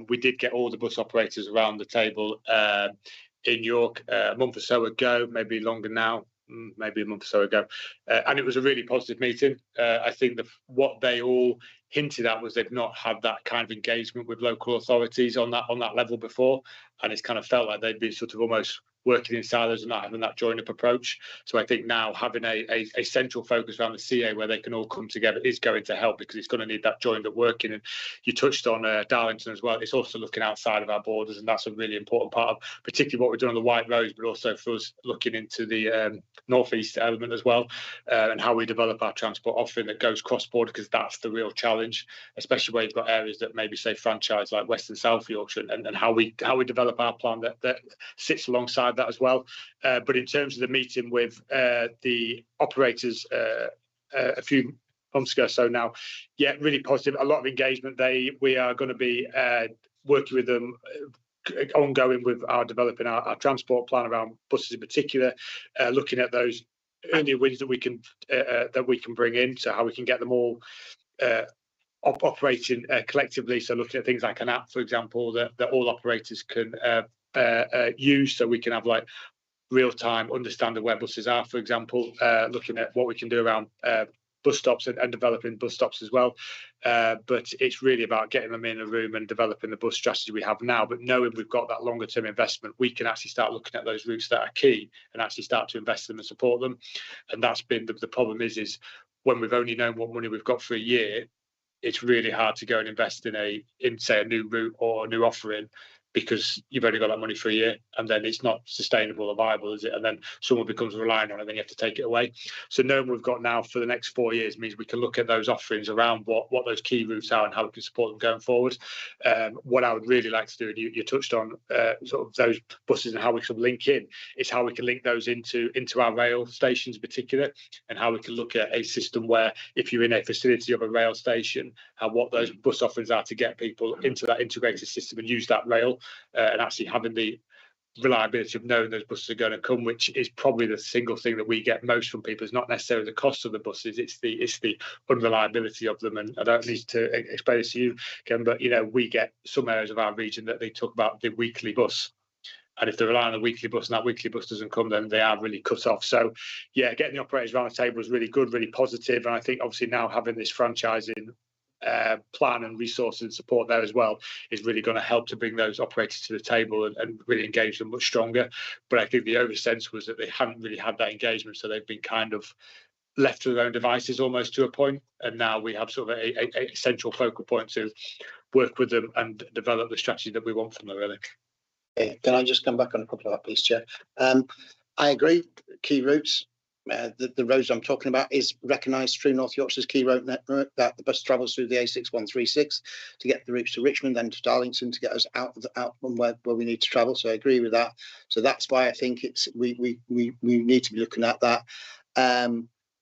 Speaker 5: We did get all the bus operators around the table in York a month or so ago, maybe longer now, maybe a month or so ago. And it was a really positive meeting. I think what they all hinted at was they've not had that kind of engagement with local authorities on that level before. And it's kind of felt like they'd been sort of almost working in silos and not having that joined up approach. So I think now having a central focus around the CA where they can all come together is going to help, because it's going to need that joined up working. And you touched on Darlington as well. It's also looking outside of our borders, and that's a really important part of particularly what we're doing on the White Roads, but also for us looking into the northeast element as well, and how we develop our transport offering that goes cross-border, because that's the real challenge, especially where you've got areas that maybe say franchise like West and South Yorkshire, and how we develop our plan that sits alongside that as well. But in terms of the meeting with the operators a few months ago, so now, yeah, really positive, a lot of engagement. We are going to be working with them ongoing with our developing our transport plan around buses in particular, looking at those earlier wins that we can bring in, so how we can get them all operating collectively. So looking at things like an app, for example, that all operators can use, so we can have like real-time understanding where buses are, for example, looking at what we can do around bus stops and developing bus stops as well. But it's really about getting them in a room and developing the bus strategy we have now, but knowing we've got that longer term investment, we can actually start looking at those routes that are key and actually start to invest in them and support them. And that's been the problem is when we've only known what money we've got for a year, it's really hard to go and invest in say a new route or a new offering, because you've only got that money for a year, and then it's not sustainable or viable, is it? And then someone becomes reliant on it, and then you have to take it away. So knowing we've got now for the next 4 years means we can look at those offerings around what those key routes are and how we can support them going forward. What I would really like to do, and you touched on sort of those buses and how we can link in, is how we can link those into our rail stations in particular, and how we can look at a system where if you're in a facility of a rail station, what those bus offerings are to get people into that integrated system and use that rail, and actually having the reliability of knowing those buses are going to come, which is probably the single thing that we get most from people. It's not necessarily the cost of the buses, it's the unreliability of them. And I don't need to explain this to you, Ken, but we get some areas of our region that they talk about the weekly bus. And if they rely on a weekly bus and that weekly bus doesn't come, then they are really cut off. So, yeah, getting the operators around the table is really good, really positive. And I think obviously now having this franchising plan and resources and support there as well is really going to help to bring those operators to the table and really engage them much stronger. But I think the oversense was that they hadn't really had that engagement. So they've been kind of left to their own devices almost to a point. And now we have sort of a central focal point to work with them and develop the strategy that we want from them, really.
Speaker 12: Can I just come back on a couple of that, please, Chair? I agree. Key routes, the roads I'm talking about is recognised through North Yorkshire's key road network, that the bus travels through the A6136 to get the routes to Richmond, then to Darlington to get us out from where we need to travel. So I agree with that. So that's why I think we need to be looking at that.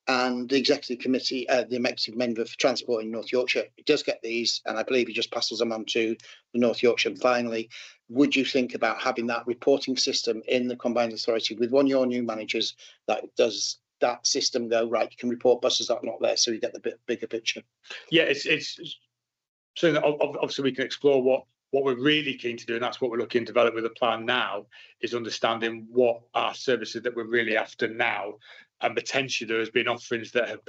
Speaker 12: And the executive committee, the executive member for transport in North Yorkshire, he does get these, and I believe he just passes them on to the North Yorkshire. And finally, would you think about having that reporting system in the combined authority with one of your new managers that does that system go, right, you can report buses that are not there, so you get the bigger picture?
Speaker 5: Yeah, it's so that obviously we can explore what we're really keen to do, and that's what we're looking to develop with a plan now, is understanding what are services that we're really after now. And potentially there has been offerings that have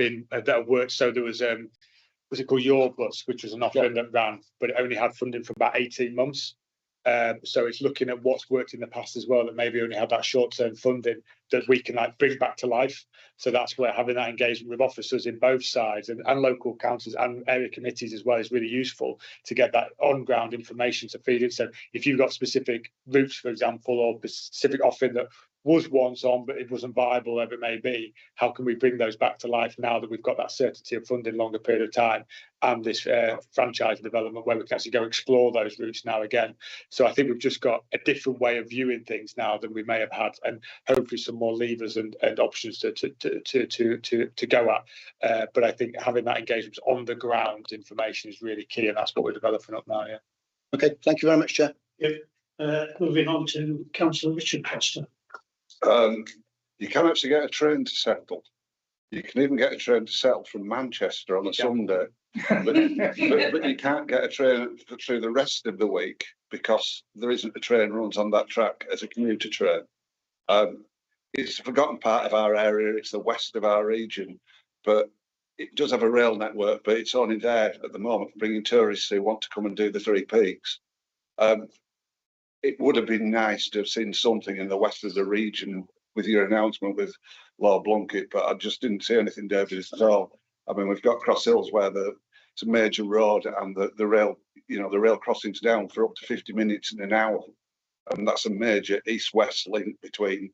Speaker 5: worked. So there was it called Your Bus, which was an offering that ran, but it only had funding for about 18 months. So it's looking at what's worked in the past as well, that maybe only had that short-term funding that we can bring back to life. So that's where having that engagement with officers in both sides and local councils and area committees as well is really useful to get that on-ground information to feed it. So if you've got specific routes, for example, or specific offering that was once on, but it wasn't viable, whatever it may be, how can we bring those back to life now that we've got that certainty of funding longer period of time and this franchise development where we can actually go explore those routes now again. So I think we've just got a different way of viewing things now than we may have had, and hopefully some more levers and options to go at. But I think having that engagement on the ground information is really key, and that's what we're developing up now. Yeah.
Speaker 12: Okay, thank you very much, Chair.
Speaker 3: Moving on to Councillor Richard Coster.
Speaker 2: You can actually get a train to Settle. You can even get a train to Settle from Manchester on a Sunday, but you can't get a train through the rest of the week because there isn't a train runs on that track as a commuter train. It's a forgotten part of our area. It's the west of our region, but it does have a rail network, but it's only there at the moment for bringing tourists who want to come and do the Three Peaks. It would have been nice to have seen something in the west of the region with your announcement with Lord Blunkett, but I just didn't see anything, David, at all. I mean, we've got Cross Hills where it's a major road and the rail, the rail crossings down for up to 50 minutes in an hour. And that's a major east-west link between,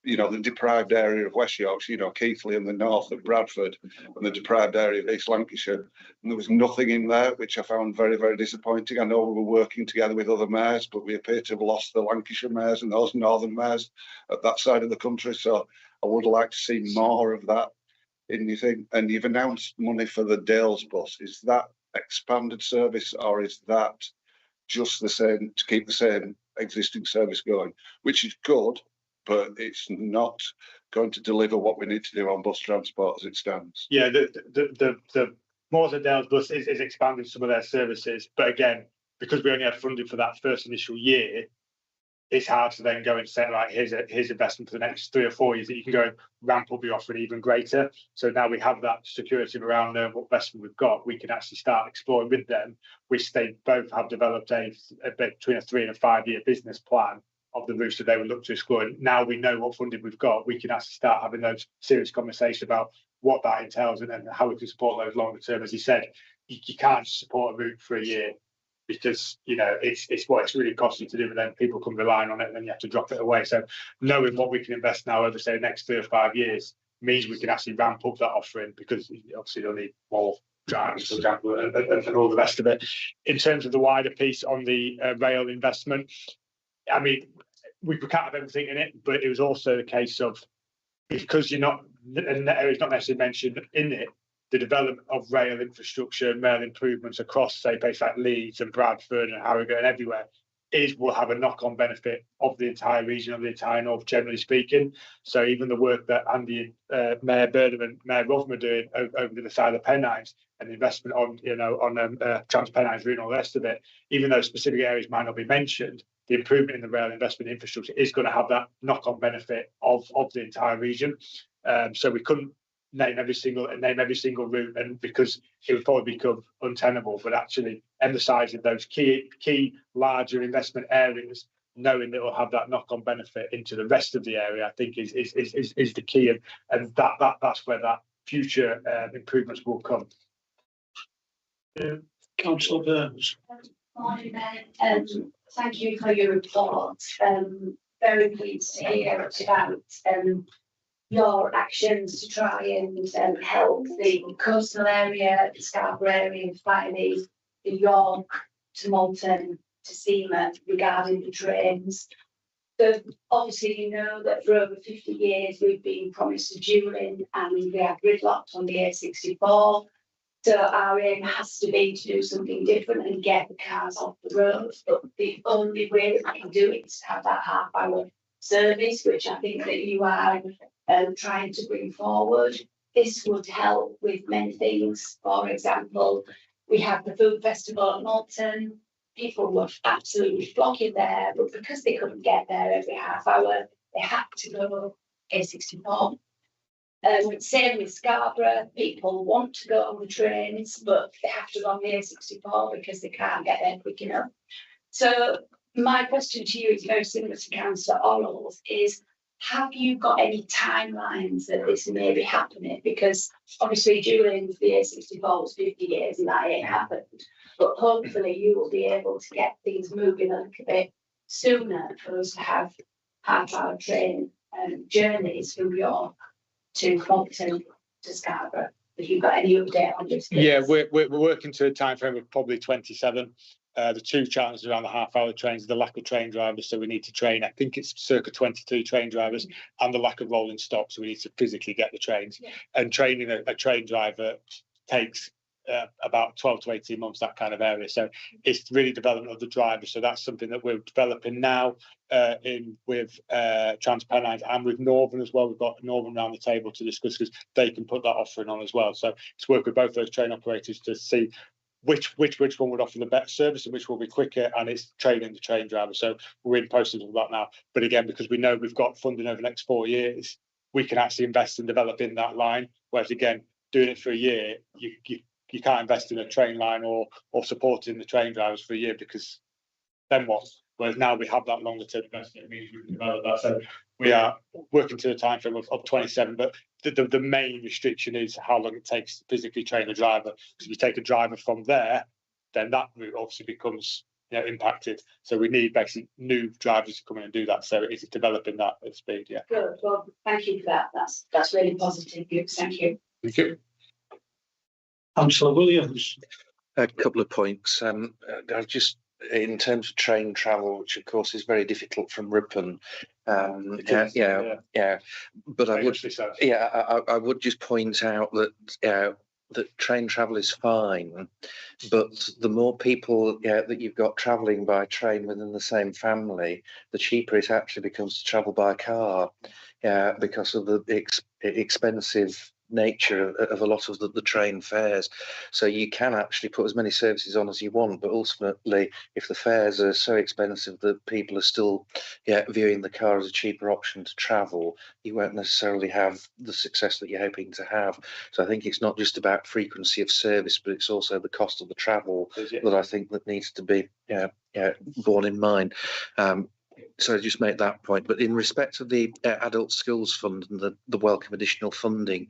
Speaker 2: the deprived area of West Yorkshire, Keighley and the north of Bradford, and the deprived area of East Lancashire. And there was nothing in there, which I found very, very disappointing. I know we were working together with other mayors, but we appear to have lost the Lancashire mayors and those northern mayors at that side of the country. So I would like to see more of that in your thing. And you've announced money for the Dales bus. Is that expanded service, or is that just the same to keep the same existing service going, which is good, but it's not going to deliver what we need to do on bus transport as it stands?
Speaker 5: Yeah, the Moors Dales bus is expanding some of their services, but again, because we only had funding for that first initial year, it's hard to then go and say, right, here's investment for the next 3 or 4 years that you can go and ramp up your offering even greater. So now we have that security around what investment we've got, we can actually start exploring with them, which they both have developed a between a 3 and a 5 year business plan of the routes that they would look to explore. And now we know what funding we've got, we can actually start having those serious conversations about what that entails and how we can support those longer term. As you said, you can't just support a route for a year, because it's what it's really costly to do, but then people come relying on it and then you have to drop it away. So knowing what we can invest now over, say, the next 3 or 5 years means we can actually ramp up that offering, because obviously they'll need more drivers, for example, and all the rest of it. In terms of the wider piece on the rail investment, I mean, we can't have everything in it, but it was also the case of, because it's not necessarily mentioned in it, the development of rail infrastructure and rail improvements across, say, places like Leeds and Bradford and Harrogate and everywhere will have a knock-on benefit of the entire region, of the entire north, generally speaking. So even the work that Andy, Mayor Burnham and Mayor Rotham are doing over the side of the Pennines, and the investment on, on Trans-Pennines route and all the rest of it, even though specific areas might not be mentioned, the improvement in the rail investment infrastructure is going to have that knock-on benefit of the entire region. So we couldn't name every single route, and because it would probably become untenable, but actually emphasising those key larger investment areas, knowing that it will have that knock-on benefit into the rest of the area, I think is the key, and that's where that future improvements will come.
Speaker 3: Councillor Burns.
Speaker 6: Morning, Mayor. Thank you for your report. Very pleased to hear about your actions to try and help the coastal area, the Scarborough area, finally the York to Malton to Seamer regarding the trains. So obviously, you know that for over 50 years we've been promised a dualling and we are gridlocked on the A64. So our aim has to be to do something different and get the cars off the road. But the only way that we can do it is to have that half-hour service, which I think that you are trying to bring forward. This would help with many things. For example, we have the food festival at Malton. People were absolutely flocking there, but because they couldn't get there every half hour, they had to go A64. Same with Scarborough, people want to go on the trains, but they have to go on the A64 because they can't get there quick enough. So my question to you is very similar to Councillor Orrell's, is have you got any timelines that this may be happening? Because obviously during the A64 was 50 years and that ain't happened, but hopefully you will be able to get things moving a little bit sooner for us to have half-hour train journeys from York to Malton to Scarborough. Have you got any update on this?
Speaker 5: Yeah, we're working to a time frame of probably 27. The two challenges around the half-hour trains are the lack of train drivers, so we need to train. I think it's circa 22 train drivers, and the lack of rolling stock, so we need to physically get the trains. Yeah. And training a train driver takes about 12 to 18 months, that kind of area. So it's really development of the driver. So that's something that we're developing now with Trans-Pennines and with Northern as well. We've got Northern around the table to discuss because they can put that offering on as well. So it's work with both those train operators to see which one would offer the better service and which will be quicker, and it's training the train driver. So we're in the process of that now. But again, because we know we've got funding over the next 4 years, we can actually invest in developing that line. Whereas again, doing it for a year, you can't invest in a train line or supporting the train drivers for a year, because then what? Whereas now we have that longer term investment, it means we can develop that. So we are working to the time frame of 27, but the main restriction is how long it takes to physically train a driver. Because if you take a driver from there, then that route obviously becomes impacted. So we need basically new drivers to come in and do that. So it is developing that at speed. Yeah.
Speaker 6: Good. Well, thank you for that. That's really positive. Thank you.
Speaker 5: Thank you.
Speaker 3: Councillor Williams.
Speaker 9: A couple of points. Just in terms of train travel, which of course is very difficult from Ripon. But I would just point out that that train travel is fine, but the more people that you've got travelling by train within the same family, the cheaper it actually becomes to travel by car, because of the expensive nature of a lot of the train fares. So you can actually put as many services on as you want, but ultimately if the fares are so expensive that people are still viewing the car as a cheaper option to travel, you won't necessarily have the success that you're hoping to have. So I think it's not just about frequency of service, but it's also the cost of the travel that I think that needs to be borne in mind. So I just make that point. But in respect of the Adult Skills Fund and the welcome additional funding,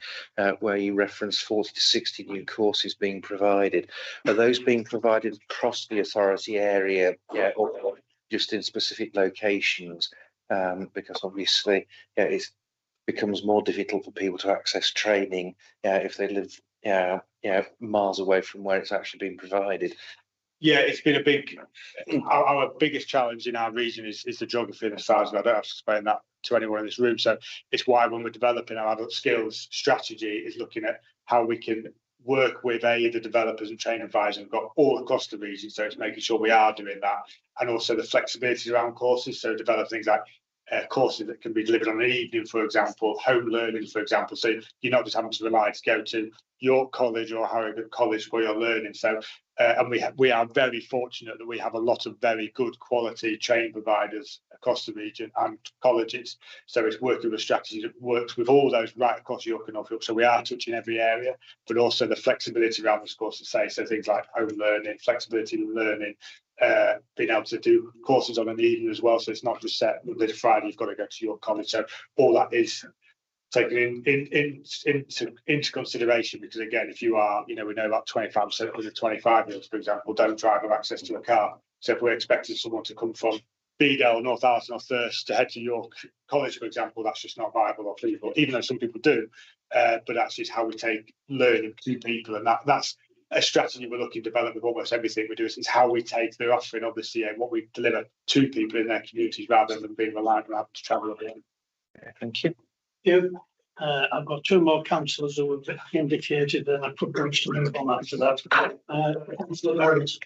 Speaker 9: where you reference 40 to 60 new courses being provided, are those being provided across the authority area, or just in specific locations? Because obviously it becomes more difficult for people to access training if they live miles away from where it's actually being provided.
Speaker 5: Yeah, it's been a big. Our biggest challenge in our region is the geography and the size. I don't have to explain that to anyone in this room. So it's why when we're developing our adult skills strategy, is looking at how we can work with the developers and training advisors we've got all across the region. So it's making sure we are doing that, and also the flexibility around courses. So develop things like courses that can be delivered on an evening, for example, home learning, for example. So you're not just having to rely to go to York College or Harrogate College for your learning. So and we are very fortunate that we have a lot of very good quality training providers across the region and colleges. So it's working with a strategy that works with all those right across York and North York. So we are touching every area, but also the flexibility around the courses. So things like home learning, flexibility in learning, being able to do courses on an evening as well. So it's not just set Monday to Friday, you've got to go to York College. So all that is taken into consideration, because again, if you are, we know about 25% of the 25-year-olds, for example, don't drive or access to a car. So if we're expecting someone to come from Bedale, North Arlington or Thirst to head to York College, for example, that's just not viable or feasible, even though some people do. But that's just how we take learning to people, and that's a strategy we're looking to develop with almost everything we do. Is how we take the offering of the CA, what we deliver to people in their communities, rather than being reliant on having to travel again.
Speaker 9: Thank you.
Speaker 3: I've got two more councillors who have indicated, and I could go to move on after that. Councillor Lawrence.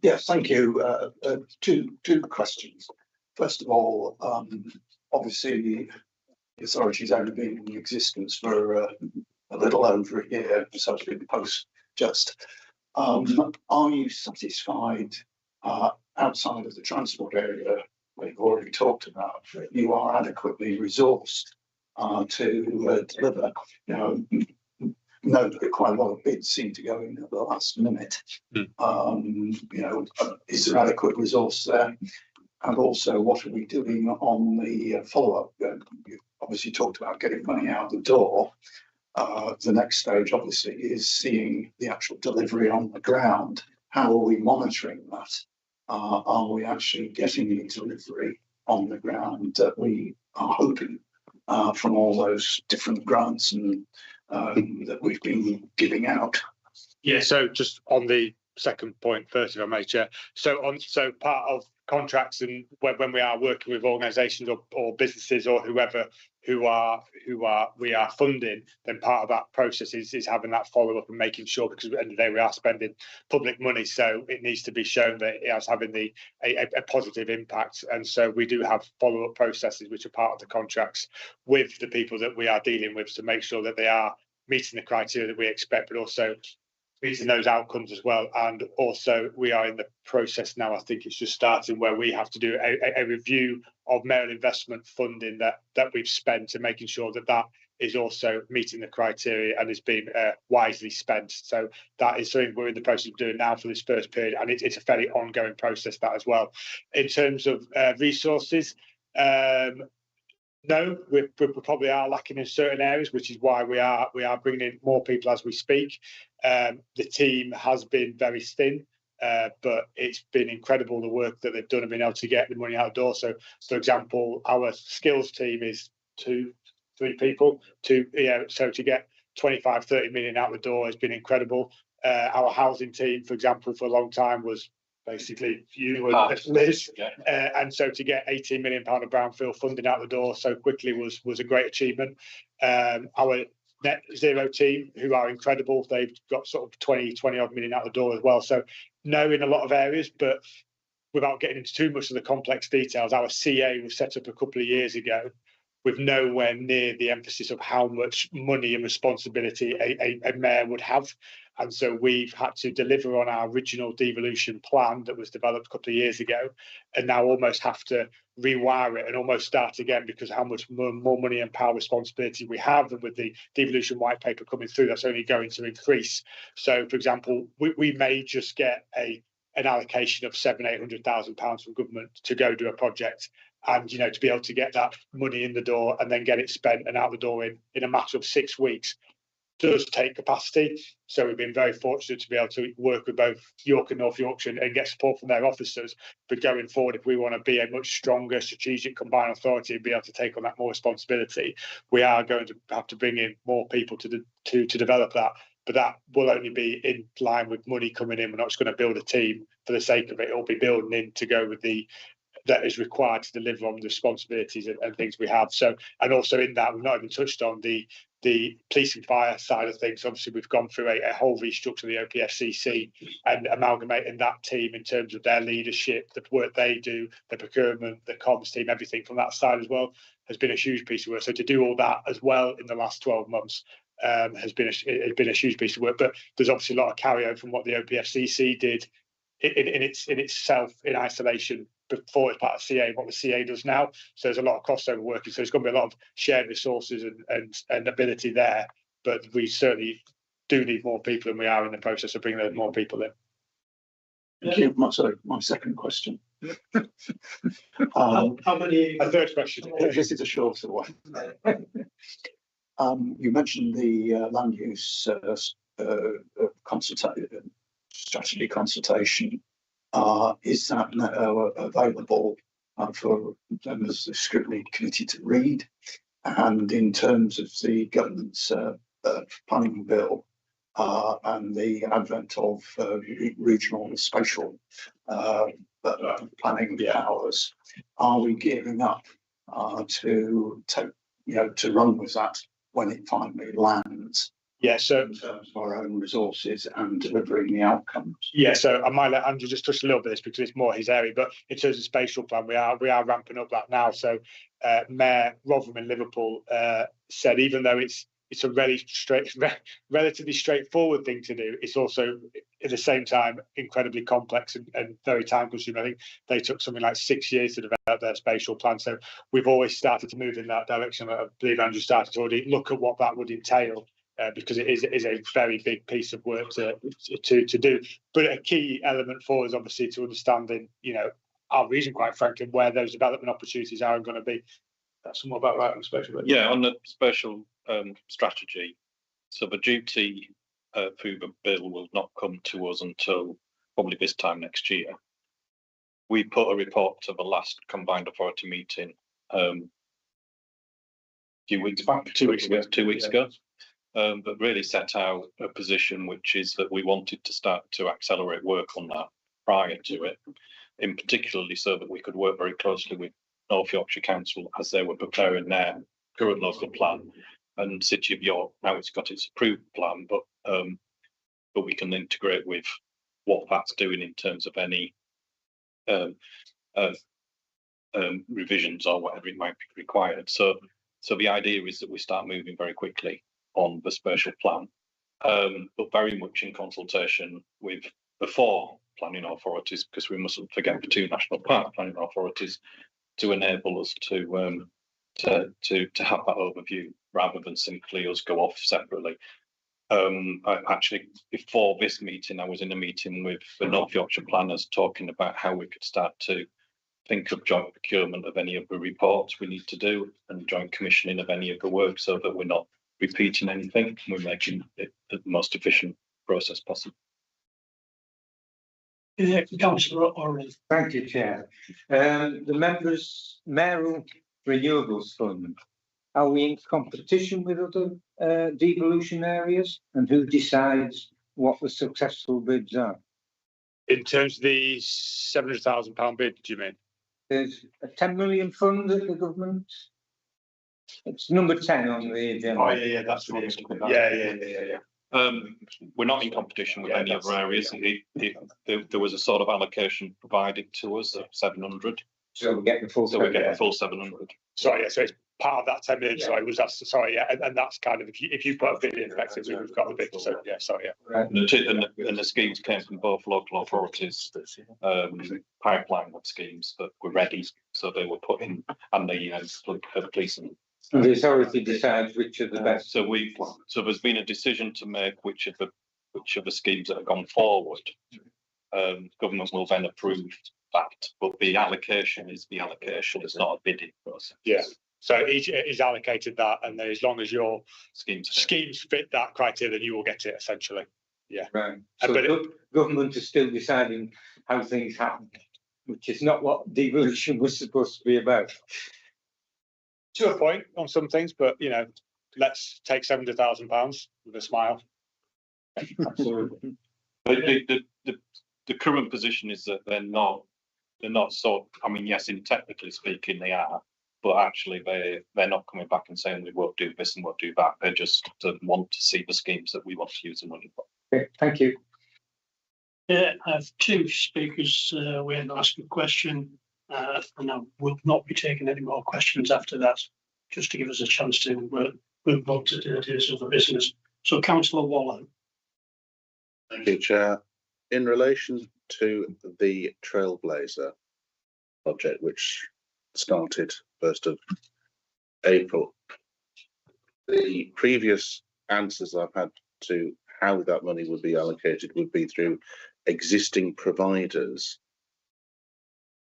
Speaker 7: Yes, thank you. Two questions. First of all, obviously, the authority's only been in existence for a little over a year, so it's been post-just. Are you satisfied outside of the transport area, we've already talked about, that you are adequately resourced to deliver? Know that quite a lot of bids seem to go in at the last minute. Is there adequate resource there? And also, what are we doing on the follow-up? You obviously talked about getting money out the door. The next stage, obviously, is seeing the actual delivery on the ground. How are we monitoring that? Are we actually getting the delivery on the ground that we are hoping from all those different grants and that we've been giving out?
Speaker 5: Yeah, so just on the second point first, if I may, Chair. So part of contracts, and when we are working with organisations or businesses or whoever who we are funding, then part of that process is having that follow up and making sure, because at the end of the day we are spending public money, so it needs to be shown that it is having a positive impact. And so we do have follow up processes which are part of the contracts with the people that we are dealing with to make sure that they are meeting the criteria that we expect, but also meeting those outcomes as well. And also we are in the process now, I think it's just starting, where we have to do a review of mayoral investment funding that we've spent, and making sure that is also meeting the criteria and is being wisely spent. So that is something we're in the process of doing now for this first period, and it's a fairly ongoing process, that as well. In terms of resources, no, we probably are lacking in certain areas, which is why we are bringing in more people as we speak. The team has been very thin, but it's been incredible the work that they've done and been able to get the money out the door. So, for example, our skills team is 2-3 people. So to get 25-30 million out the door has been incredible. Our housing team, for example, for a long time was basically you and Liz, and so to get £18 million of brownfield funding out the door so quickly was a great achievement. Our net zero team, who are incredible, they've got sort of 20 odd million out the door as well. So no, in a lot of areas, but without getting into too much of the complex details, our CA was set up a couple of years ago with nowhere near the emphasis of how much money and responsibility a mayor would have. And so we've had to deliver on our original devolution plan that was developed a couple of years ago, and now almost have to rewire it and almost start again, because how much more money and power responsibility we have, and with the devolution white paper coming through, that's only going to increase. So, for example, we may just get an allocation of £700,000-800,000 from government to go do a project, and to be able to get that money in the door and then get it spent and out the door in a matter of 6 weeks does take capacity. So we've been very fortunate to be able to work with both York and North Yorkshire and get support from their officers. But going forward, if we want to be a much stronger strategic combined authority and be able to take on that more responsibility, we are going to have to bring in more people to develop that. But that will only be in line with money coming in. We're not just going to build a team for the sake of it. It'll be building in to go with that is required to deliver on the responsibilities and things we have. So, and also in that, we've not even touched on the the police and fire side of things. Obviously, we've gone through a whole restructure of the OPFCC and amalgamating that team in terms of their leadership, the work they do, the procurement, the comms team, everything from that side as well has been a huge piece of work. So to do all that as well in the last 12 months has been a huge piece of work. But there's obviously a lot of carryover from what the OPFCC did in itself in isolation before it's part of CA and what the CA does now. So there's a lot of crossover working. So there's going to be a lot of shared resources and ability there. But we certainly do need more people, and we are in the process of bringing more people in.
Speaker 7: Thank you. My second question.
Speaker 3: How many?
Speaker 5: A third question.
Speaker 7: This is a shorter one. You mentioned the land use strategy consultation. Is that available for members of the scrutiny committee to read? And in terms of the government's planning bill and the advent of regional and spatial planning powers, are we gearing up to run with that when it finally lands?
Speaker 5: Yeah, so
Speaker 7: in terms of our own resources and delivering the outcomes.
Speaker 5: Yeah, so I might let Andrew just touch a little bit of this because it's more his area. But in terms of spatial plan, we are ramping up that now. So Mayor Rotherham in Liverpool said even though it's a relatively straightforward thing to do, it's also at the same time incredibly complex and very time consuming. I think they took something like 6 years to develop their spatial plan. So we've always started to move in that direction. I believe Andrew started to already look at what that would entail. Because it is a very big piece of work to do. But a key element for us, obviously, to understanding, our region, quite frankly, where those development opportunities are going to be. That's somewhat about right on the spatial.
Speaker 10: Yeah, on the spatial strategy. So the duty through the bill will not come to us until probably this time next year. We put a report to the last combined authority meeting a few weeks back. 2 weeks ago. 2 weeks ago. But really set out a position which is that we wanted to start to accelerate work on that prior to it, in particularly so that we could work very closely with North Yorkshire Council as they were preparing their current local plan, and City of York now it's got its approved plan, but we can integrate with what that's doing in terms of any revisions or whatever it might be required. So the idea is that we start moving very quickly on the spatial plan, but very much in consultation with the 4 planning authorities, because we mustn't forget the 2 national park planning authorities, to enable us to have that overview rather than simply us go off separately. Actually, before this meeting, I was in a meeting with the North Yorkshire planners talking about how we could start to think of joint procurement of any of the reports we need to do and joint commissioning of any of the work, so that we're not repeating anything. We're making it the most efficient process possible.
Speaker 3: Councillor Orwell.
Speaker 11: Thank you, Chair. The Mayoral Renewables Fund, are we in competition with other devolution areas, and who decides what the successful bids are?
Speaker 5: In terms of the £700,000 bid, do you mean?
Speaker 11: There's a 10 million fund that the government. It's number 10 on the agenda.
Speaker 5: Oh yeah, that's the one. Yeah.
Speaker 10: We're not in competition with any other areas. There was a sort of allocation provided to us of 700.
Speaker 11: So we get the full.
Speaker 10: So we get the full 700.
Speaker 5: Sorry, yeah. So it's part of that 10 million. Yeah. Sorry, yeah. And that's kind of if you put a bid in, effectively, we've got the bid. So yeah, sorry, yeah.
Speaker 11: Right.
Speaker 10: And the schemes came from both local authorities, pipeline schemes that were ready, so they were put in, and the police and.
Speaker 11: And the authority decides which are the best.
Speaker 10: So there's been a decision to make which of the schemes that have gone forward. Government will then approve that, but the allocation is the allocation. It's not a bidding process.
Speaker 5: Yeah. So each is allocated that, and then as long as your schemes fit that criteria, then you will get it essentially. Yeah.
Speaker 11: Right. So government is still deciding how things happen, which is not what devolution was supposed to be about.
Speaker 5: To a point on some things, but let's take £700,000 with a smile.
Speaker 11: Absolutely.
Speaker 10: But the current position is that they're not so. I mean, yes, in technically speaking, they are, but actually they're not coming back and saying we won't do this and won't do that. They just don't want to see the schemes that we want to use the money for.
Speaker 11: Okay, thank you.
Speaker 3: Yeah, I have two speakers. We had asked a question, and I will not be taking any more questions after that, just to give us a chance to move on to the other business. So, Councillor Wallen.
Speaker 4: Thank you, Chair. In relation to the Trailblazer project, which started 1st of April, the previous answers I've had to how that money would be allocated would be through existing providers.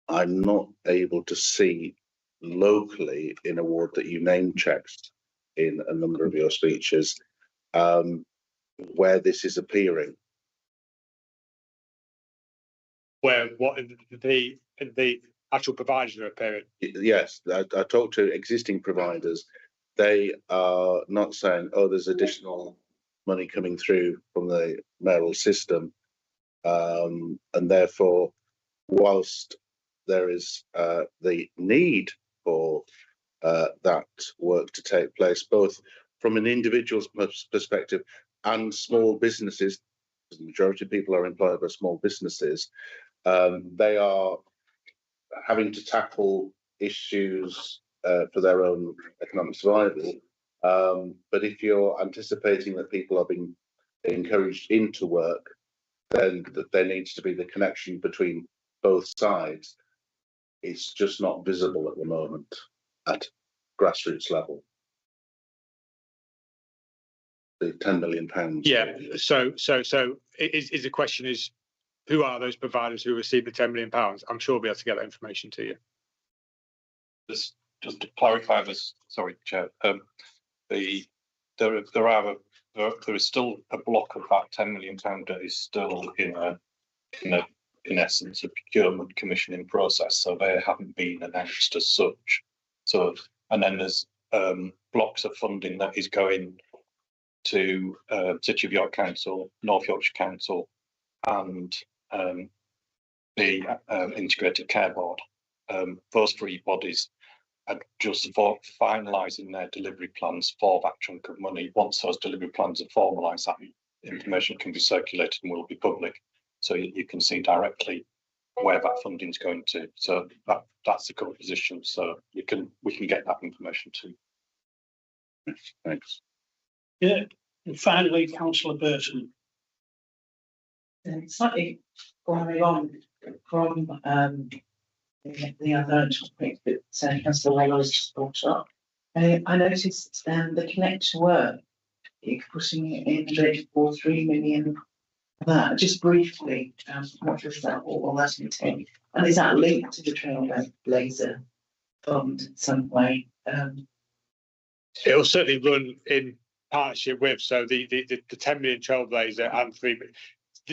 Speaker 4: I'm not able to see locally in a ward that you name checked in a number of your speeches where this is appearing.
Speaker 5: Where what the actual providers are appearing?
Speaker 4: Yes, I talked to existing providers. They are not saying, oh, there's additional money coming through from the mayoral system. And therefore, whilst there is the need for that work to take place, both from an individual's perspective and small businesses, because the majority of people are employed by small businesses, they are having to tackle issues for their own economic survival. But if you're anticipating that people are being encouraged into work, then there needs to be the connection between both sides. It's just not visible at the moment at grassroots level. The £10 million.
Speaker 5: Yeah. So is the question is, who are those providers who receive the £10 million? I'm sure we'll be able to get that information to you.
Speaker 10: Just to clarify this, sorry, Chair. There is still a block of that £10 million that is still in essence a procurement commissioning process, so they haven't been announced as such. So, and then there's blocks of funding that is going to City of York Council, North Yorkshire Council, and the Integrated Care Board. Those three bodies are just for finalising their delivery plans for that chunk of money. Once those delivery plans are formalised, that information can be circulated and will be public, so you can see directly where that funding is going to. So that's the current position. So we can get that information too.
Speaker 4: Thanks.
Speaker 3: Yeah, and finally, Councillor Burton.
Speaker 13: Slightly following on from the other topic that Councillor Wales just brought up. I noticed the Connect to Work, you're putting in for 3 million. That just briefly, what does that all that entail? And is that linked to the Trailblazer fund in some way?
Speaker 5: It will certainly run in partnership with, so the 10 million Trailblazer and 3 million.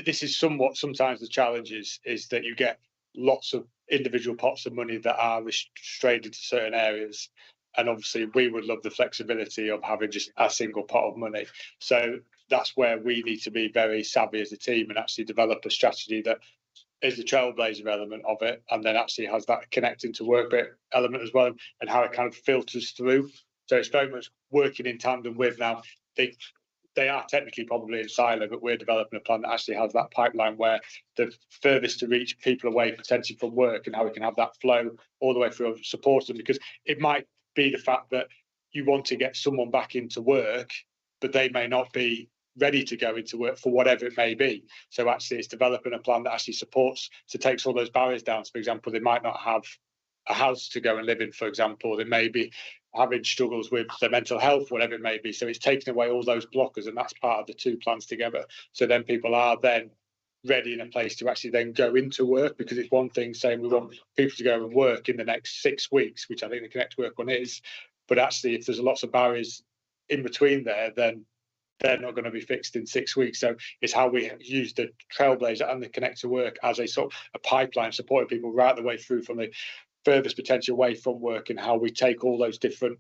Speaker 5: This is sometimes the challenge is that you get lots of individual pots of money that are restrained into certain areas, and obviously we would love the flexibility of having just a single pot of money. So that's where we need to be very savvy as a team and actually develop a strategy that is the Trailblazer element of it, and then actually has that connecting to work bit element as well, and how it kind of filters through. So it's very much working in tandem with. Now they are technically probably in silo, but we're developing a plan that actually has that pipeline where the furthest to reach people away potentially from work, and how we can have that flow all the way through, support them, because it might be the fact that you want to get someone back into work, but they may not be ready to go into work for whatever it may be. So actually it's developing a plan that actually supports, so takes all those barriers down. So for example, they might not have a house to go and live in, for example, they may be having struggles with their mental health, whatever it may be. So it's taking away all those blockers, and that's part of the two plans together. So then people are then ready in a place to actually then go into work, because it's one thing saying we want people to go and work in the next 6 weeks, which I think the Connect Work one is, but actually if there's lots of barriers in between there, then they're not going to be fixed in 6 weeks. So it's how we use the Trailblazer and the Connect to Work as a sort of a pipeline supporting people right the way through from the furthest potential away from work, and how we take all those different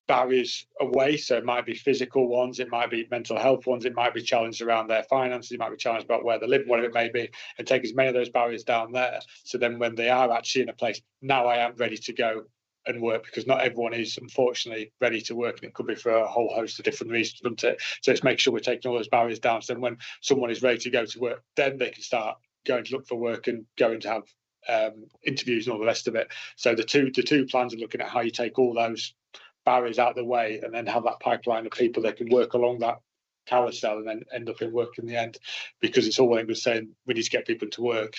Speaker 5: barriers away. So it might be physical ones, it might be mental health ones, it might be challenged around their finances, it might be challenged about where they live, whatever it may be, and take as many of those barriers down there. So then when they are actually in a place, now I am ready to go and work, because not everyone is unfortunately ready to work, and it could be for a whole host of different reasons, doesn't it? So it's make sure we're taking all those barriers down, so then when someone is ready to go to work, then they can start going to look for work and going to have interviews and all the rest of it. So the two plans are looking at how you take all those barriers out of the way and then have that pipeline of people that can work along that carousel and then end up in work in the end, because it's all well and good saying we need to get people to work,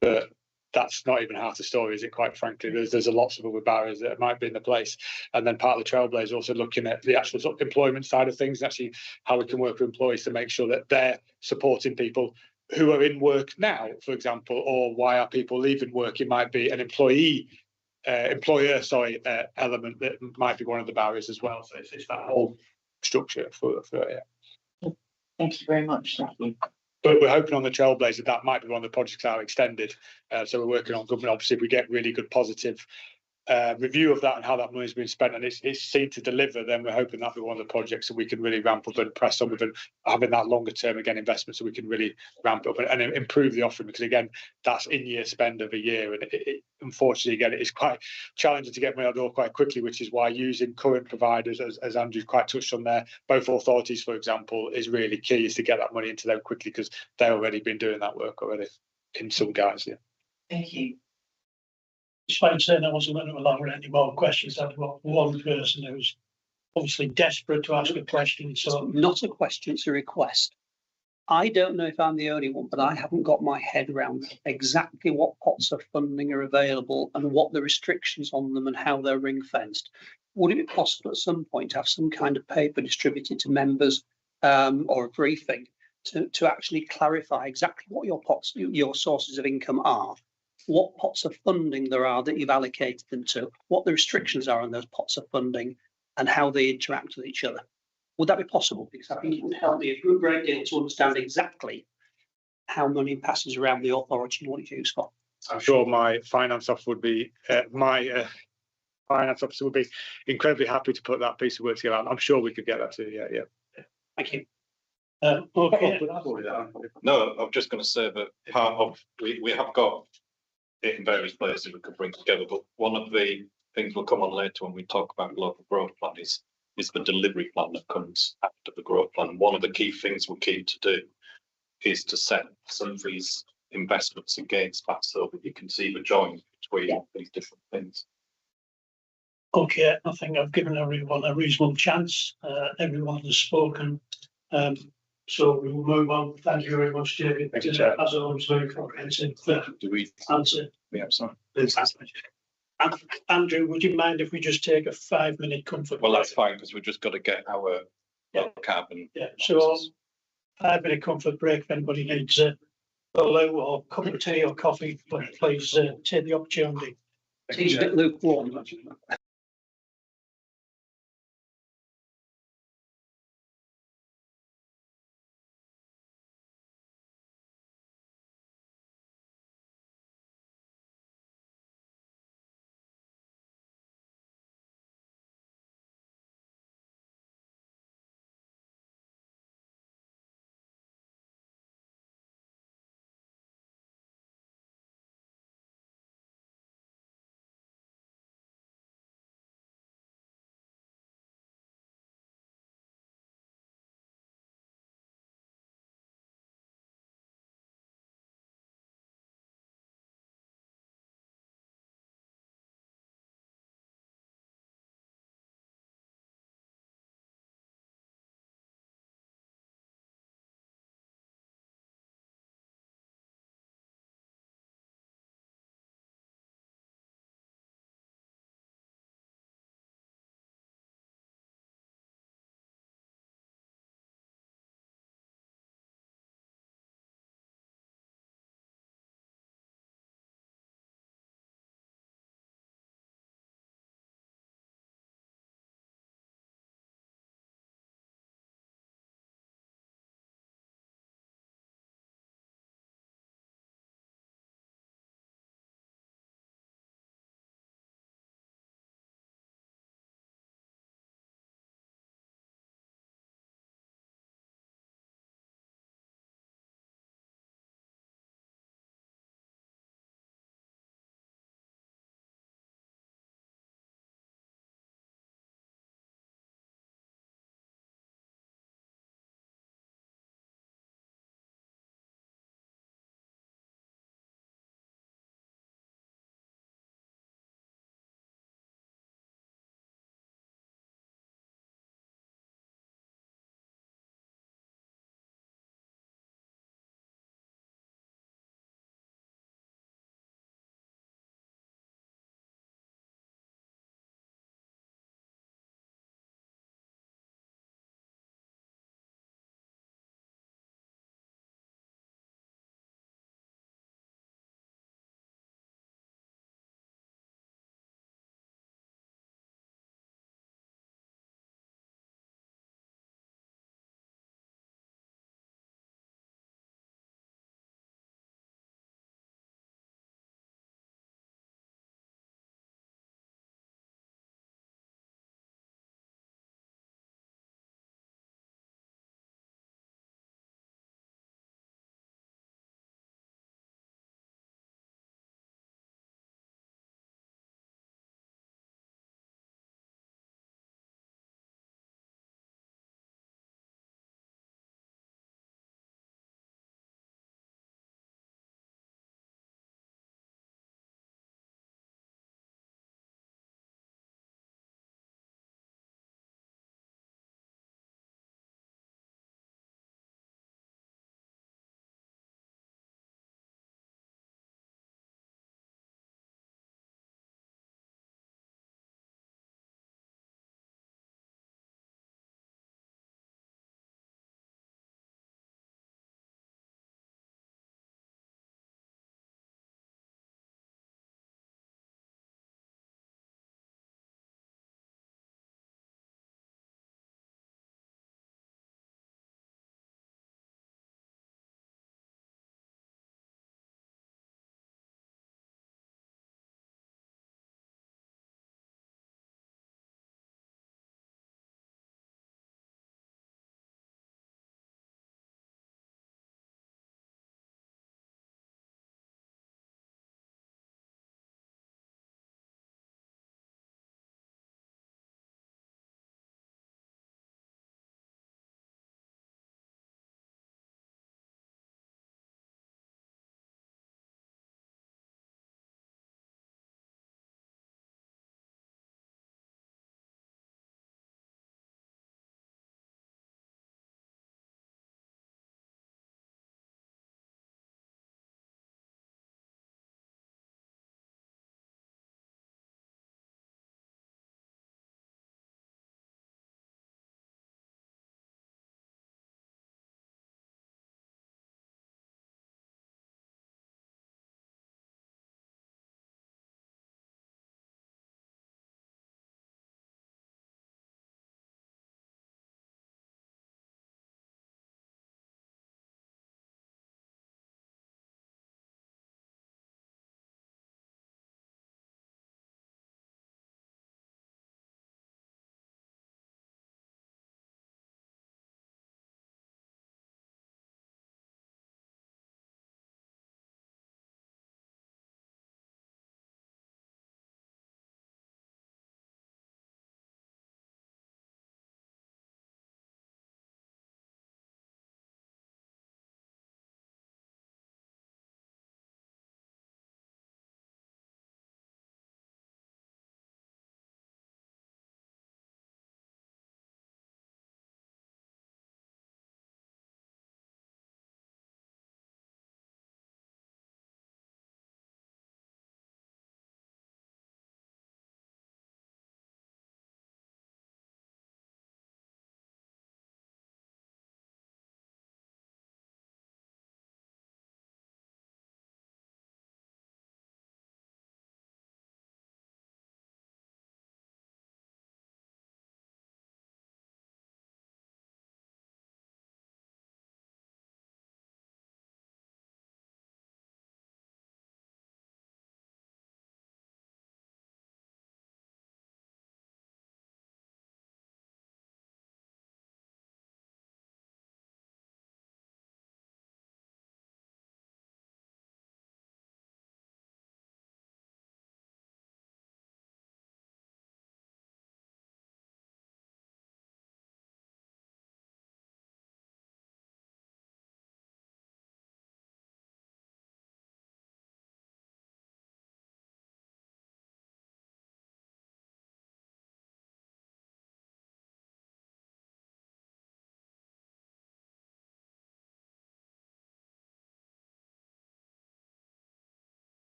Speaker 5: but that's not even half the story, is it? Quite frankly, there's a lots of other barriers that might be in the place. And then part of the Trailblazer also looking at the actual sort of employment side of things, actually how we can work with employees to make sure that they're supporting people who are in work now, for example, or why are people leaving work? It might be an employer element that might be one of the barriers as well. So it's that whole structure for yeah.
Speaker 13: Thank you very much.
Speaker 5: But we're hoping on the Trailblazer that might be one of the projects that are extended. So we're working on government. Obviously, if we get really good positive review of that and how that money's been spent and it's seen to deliver, then we're hoping that'll be one of the projects that we can really ramp up and press on with, and having that longer term again investment, so we can really ramp up and improve the offering, because again that's in year spend of a year, and unfortunately again it is quite challenging to get money out the door quite quickly, which is why using current providers, as Andrew quite touched on there, both authorities for example, is really key, is to get that money into them quickly, because they've already been doing that work already in some guys. Yeah.
Speaker 13: Thank you.
Speaker 3: Despite saying I wasn't going to allow any more questions, I've got one person who's obviously desperate to ask a question. So
Speaker 8: Not a question, it's a request. I don't know if I'm the only one, but I haven't got my head around exactly what pots of funding are available and what the restrictions on them and how they're ring fenced. Would it be possible at some point to have some kind of paper distributed to members or a briefing to actually clarify exactly what your pots, your sources of income are, what pots of funding there are that you've allocated them to, what the restrictions are on those pots of funding, and how they interact with each other? Would that be possible? Because I think it would help me a great deal to understand exactly how money passes around the authority and what it's used for.
Speaker 5: I'm sure my finance officer would be incredibly happy to put that piece of work together. I'm sure we could get that to you. Yeah.
Speaker 8: Thank you.
Speaker 3: okay.
Speaker 10: No, I'm just going to say that part of we have got it in various places we could bring together, but one of the things we'll come on later when we talk about local growth plan is the delivery plan that comes after the growth plan. And one of the key things we're keen to do is to set some of these investments against that, so that you can see the join between these different things.
Speaker 3: Okay, I think I've given everyone a reasonable chance. Everyone has spoken. So we will move on. Thank you very much, David.
Speaker 5: Thank you, Chair.
Speaker 3: As always, very comprehensive answer.
Speaker 10: Yeah, sorry.
Speaker 3: Andrew, would you mind if we just take a 5-minute comfort?
Speaker 10: Well, that's fine, because we've just got to get our carbon.
Speaker 3: Yeah, so 5-minute comfort break. If anybody needs a loo or cup of tea or coffee, but please take the opportunity.
Speaker 8: Tea's a bit lukewarm.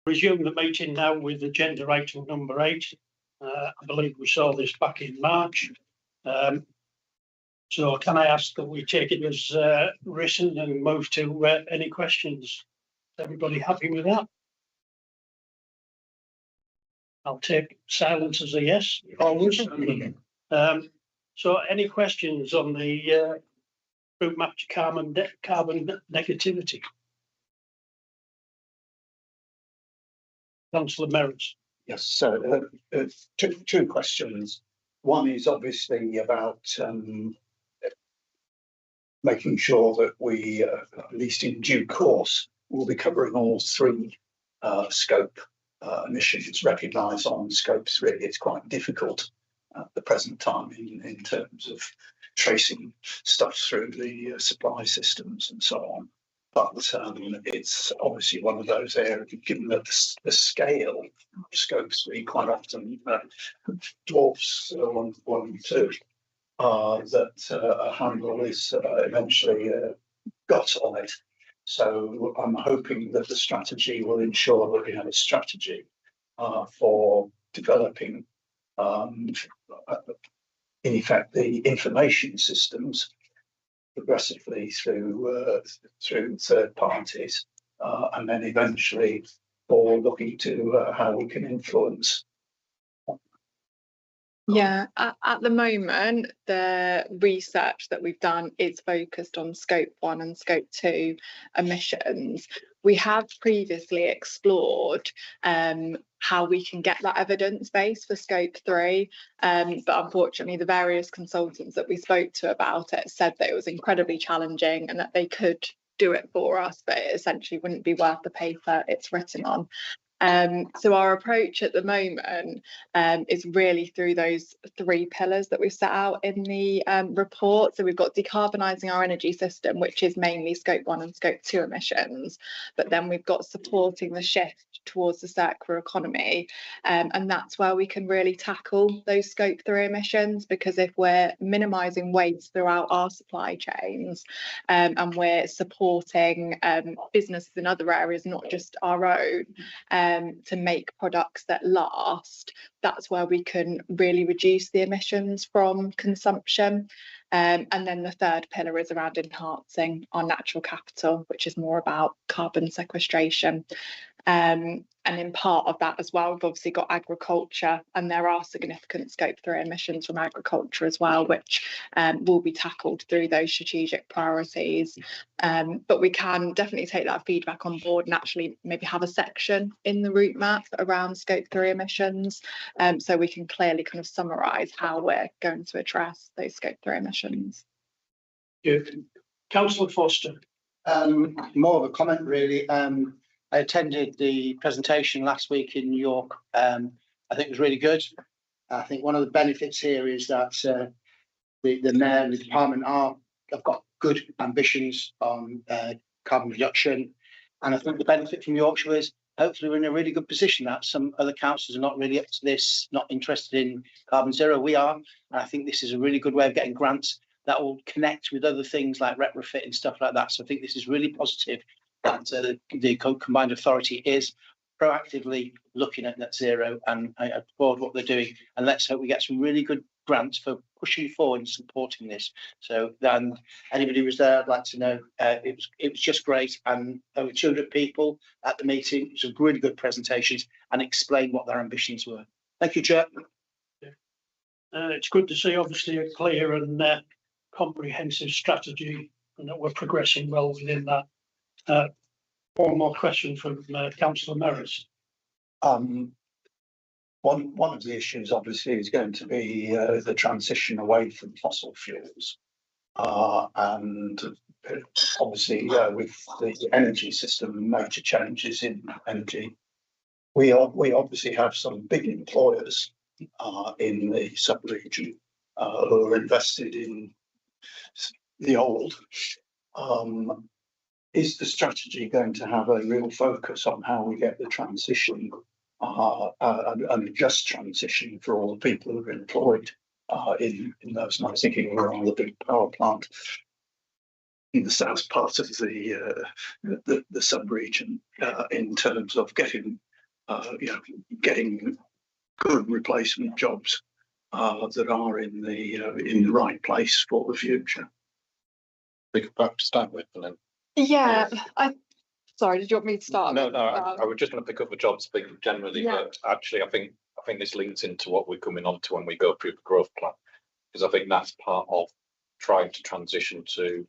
Speaker 3: Resume the meeting now with agenda item number 8. I believe we saw this back in March. So can I ask that we take it as written and move to any questions? Is everybody happy with that? I'll take silence as a yes. Always. So any questions on the route map to carbon negativity? Councillor Merritts.
Speaker 7: Yes, so two questions. One is obviously about making sure that we, at least in due course, will be covering all 3 scope emissions. Recognise on scope 3 it's quite difficult at the present time in terms of tracing stuff through the supply systems and so on. But it's obviously one of those areas, given that the scale of scope 3 quite often dwarfs 1 and 2, that a handle is eventually got on it. So I'm hoping that the strategy will ensure that we have a strategy for developing, in effect, the information systems progressively through third parties, and then eventually for looking to how we can influence.
Speaker 14: Yeah, at the moment, the research that we've done is focused on scope 1 and scope 2 emissions. We have previously explored how we can get that evidence base for scope 3, but unfortunately the various consultants that we spoke to about it said that it was incredibly challenging and that they could do it for us, but it essentially wouldn't be worth the paper it's written on. So our approach at the moment is really through those 3 pillars that we've set out in the report. So we've got decarbonising our energy system, which is mainly scope 1 and scope 2 emissions, but then we've got supporting the shift towards the circular economy, and that's where we can really tackle those scope 3 emissions, because if we're minimising waste throughout our supply chains, and we're supporting businesses in other areas, not just our own, to make products that last, that's where we can really reduce the emissions from consumption. And then the 3rd pillar is around enhancing our natural capital, which is more about carbon sequestration. And in part of that as well, we've obviously got agriculture, and there are significant scope 3 emissions from agriculture as well, which will be tackled through those strategic priorities. But we can definitely take that feedback on board and actually maybe have a section in the route map around scope 3 emissions, so we can clearly kind of summarise how we're going to address those scope 3 emissions.
Speaker 3: Good. Councillor Foster.
Speaker 12: More of a comment really. I attended the presentation last week in York. I think it was really good. I think one of the benefits here is that the mayor and the department have got good ambitions on carbon reduction, and I think the benefit from Yorkshire is hopefully we're in a really good position that some other councils are not really up to this, not interested in carbon zero. We are, and I think this is a really good way of getting grants that will connect with other things like retrofit and stuff like that. So I think this is really positive that the combined authority is proactively looking at net zero, and I applaud what they're doing, and let's hope we get some really good grants for pushing forward and supporting this. So then anybody who was there, I'd like to know, it was just great, and over 200 people at the meeting. Some really good presentations and explained what their ambitions were. Thank you, Chair.
Speaker 3: It's good to see obviously a clear and comprehensive strategy, and that we're progressing well within that. One more question from Councillor Merritts.
Speaker 7: One of the issues obviously is going to be the transition away from fossil fuels, and obviously with the energy system, major changes in energy. We obviously have some big employers in the sub-region who are invested in the old. Is the strategy going to have a real focus on how we get the transition and a just transition for all the people who are employed in those? And I'm thinking around the big power plant in the south part of the sub-region in terms of getting getting good replacement jobs that are in the right place for the future.
Speaker 10: We could perhaps start with, and then.
Speaker 14: Yeah, sorry, did you want me to start?
Speaker 10: No, I was just going to pick up the jobs thing generally,
Speaker 14: Yeah.
Speaker 10: but actually I think this links into what we're coming on to when we go through the growth plan, because I think that's part of trying to transition to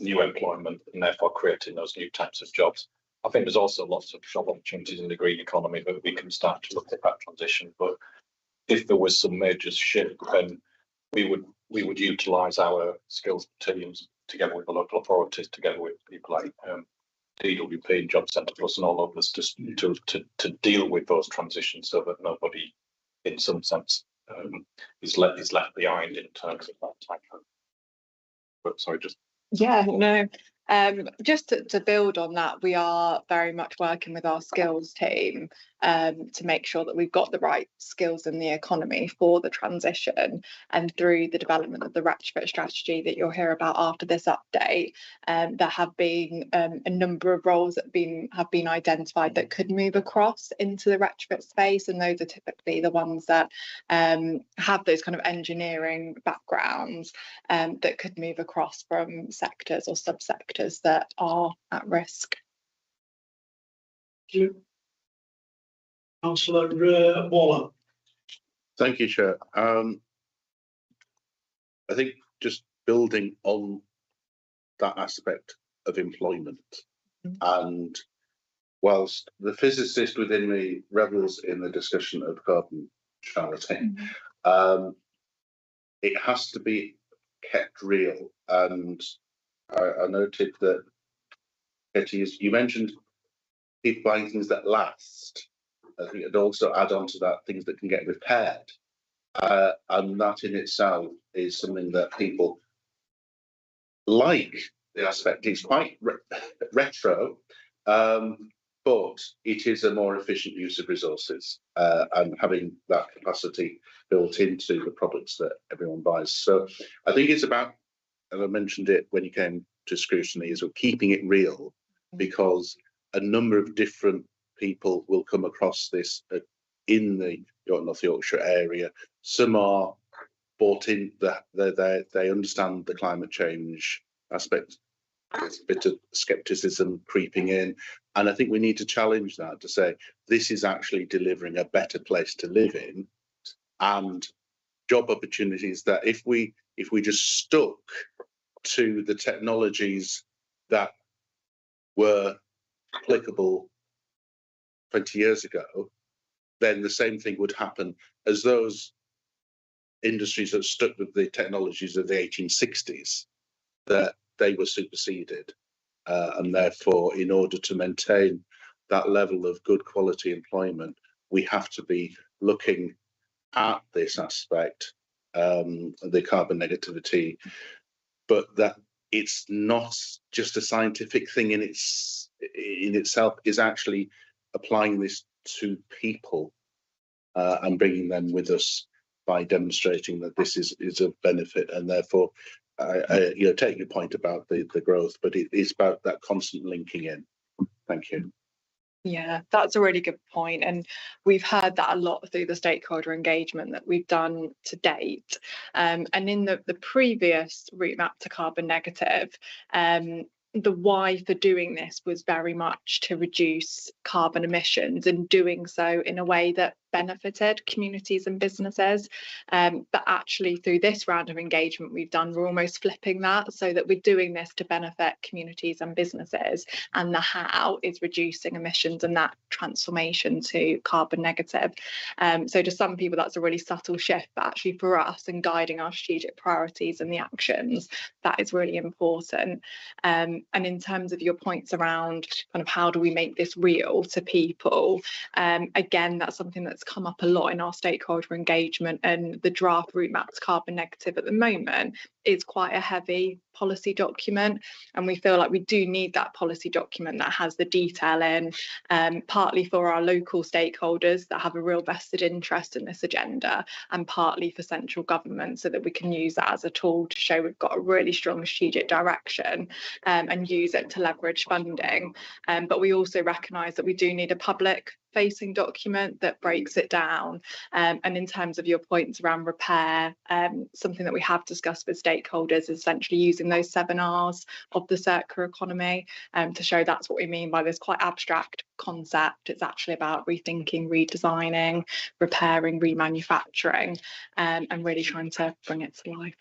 Speaker 10: new employment and therefore creating those new types of jobs. I think there's also lots of job opportunities in the green economy that we can start to look at that transition. But if there was some major shift, then we would utilise our skills teams together with the local authorities, together with people like DWP and Job Centre Plus and all of us, just to deal with those transitions so that nobody, in some sense, is left behind in terms of that type of. But sorry, just.
Speaker 14: Yeah, no. Just to build on that, we are very much working with our skills team to make sure that we've got the right skills in the economy for the transition, and through the development of the retrofit strategy that you'll hear about after this update, there have been a number of roles that have been identified that could move across into the retrofit space, and those are typically the ones that have those kind of engineering backgrounds that could move across from sectors or subsectors that are at risk.
Speaker 3: Thank you. Councillor Waller.
Speaker 4: Thank you, Chair. I think just building on that aspect of employment, and whilst the physicist within me revels in the discussion of carbon neutrality, it has to be kept real. And I noted that, Katie, you mentioned people buying things that last. I think I'd also add on to that things that can get repaired. And that in itself is something that people like. The aspect is quite retro, but it is a more efficient use of resources, and having that capacity built into the products that everyone buys. So I think it's about, and I mentioned it when you came to scrutiny, is keeping it real, because a number of different people will come across this in the North Yorkshire area. Some are bought in, they understand the climate change aspect. There's a bit of scepticism creeping in, and I think we need to challenge that to say this is actually delivering a better place to live in, and job opportunities that if we just stuck to the technologies that were applicable 20 years ago, then the same thing would happen as those industries that stuck with the technologies of the 1860s, that they were superseded. And therefore, in order to maintain that level of good quality employment, we have to be looking at this aspect, the carbon negativity, but that it's not just a scientific thing in itself, is actually applying this to people and bringing them with us by demonstrating that this is a benefit. And therefore, I take your point about the growth, but it is about that constant linking in. Thank you.
Speaker 14: Yeah, that's a really good point. And we've heard that a lot through the stakeholder engagement that we've done to date. And in the previous route map to carbon negative, the why for doing this was very much to reduce carbon emissions, and doing so in a way that benefited communities and businesses. But actually through this round of engagement we've done, we're almost flipping that, so that we're doing this to benefit communities and businesses, and the how is reducing emissions and that transformation to carbon negative. So to some people that's a really subtle shift, but actually for us, and guiding our strategic priorities and the actions, that is really important. And in terms of your points around kind of how do we make this real to people, again, that's something that's come up a lot in our stakeholder engagement, and the draft route map to carbon negative at the moment is quite a heavy policy document, and we feel like we do need that policy document that has the detail in, partly for our local stakeholders that have a real vested interest in this agenda, and partly for central government, so that we can use that as a tool to show we've got a really strong strategic direction, and use it to leverage funding. But we also recognise that we do need a public facing document that breaks it down. And in terms of your points around repair, something that we have discussed with stakeholders is essentially using those 7 R's of the circular economy to show that's what we mean by this quite abstract concept. It's actually about rethinking, redesigning, repairing, remanufacturing, and really trying to bring it to life.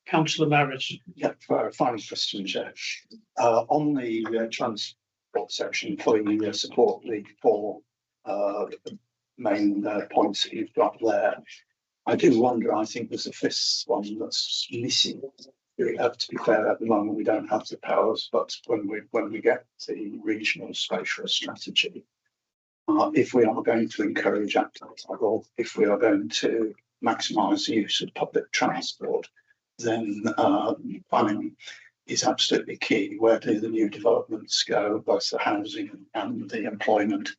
Speaker 3: Councillor Marris.
Speaker 7: Yeah, for a final question, Chair. On the transport section, fully support the 4 main points that you've got there. I do wonder, I think there's a 5th one that's missing. To be fair, at the moment we don't have the powers, but when we get the regional spatial strategy, if we are going to encourage active travel, if we are going to maximise the use of public transport, then planning is absolutely key. Where do the new developments go, both the housing and the employment,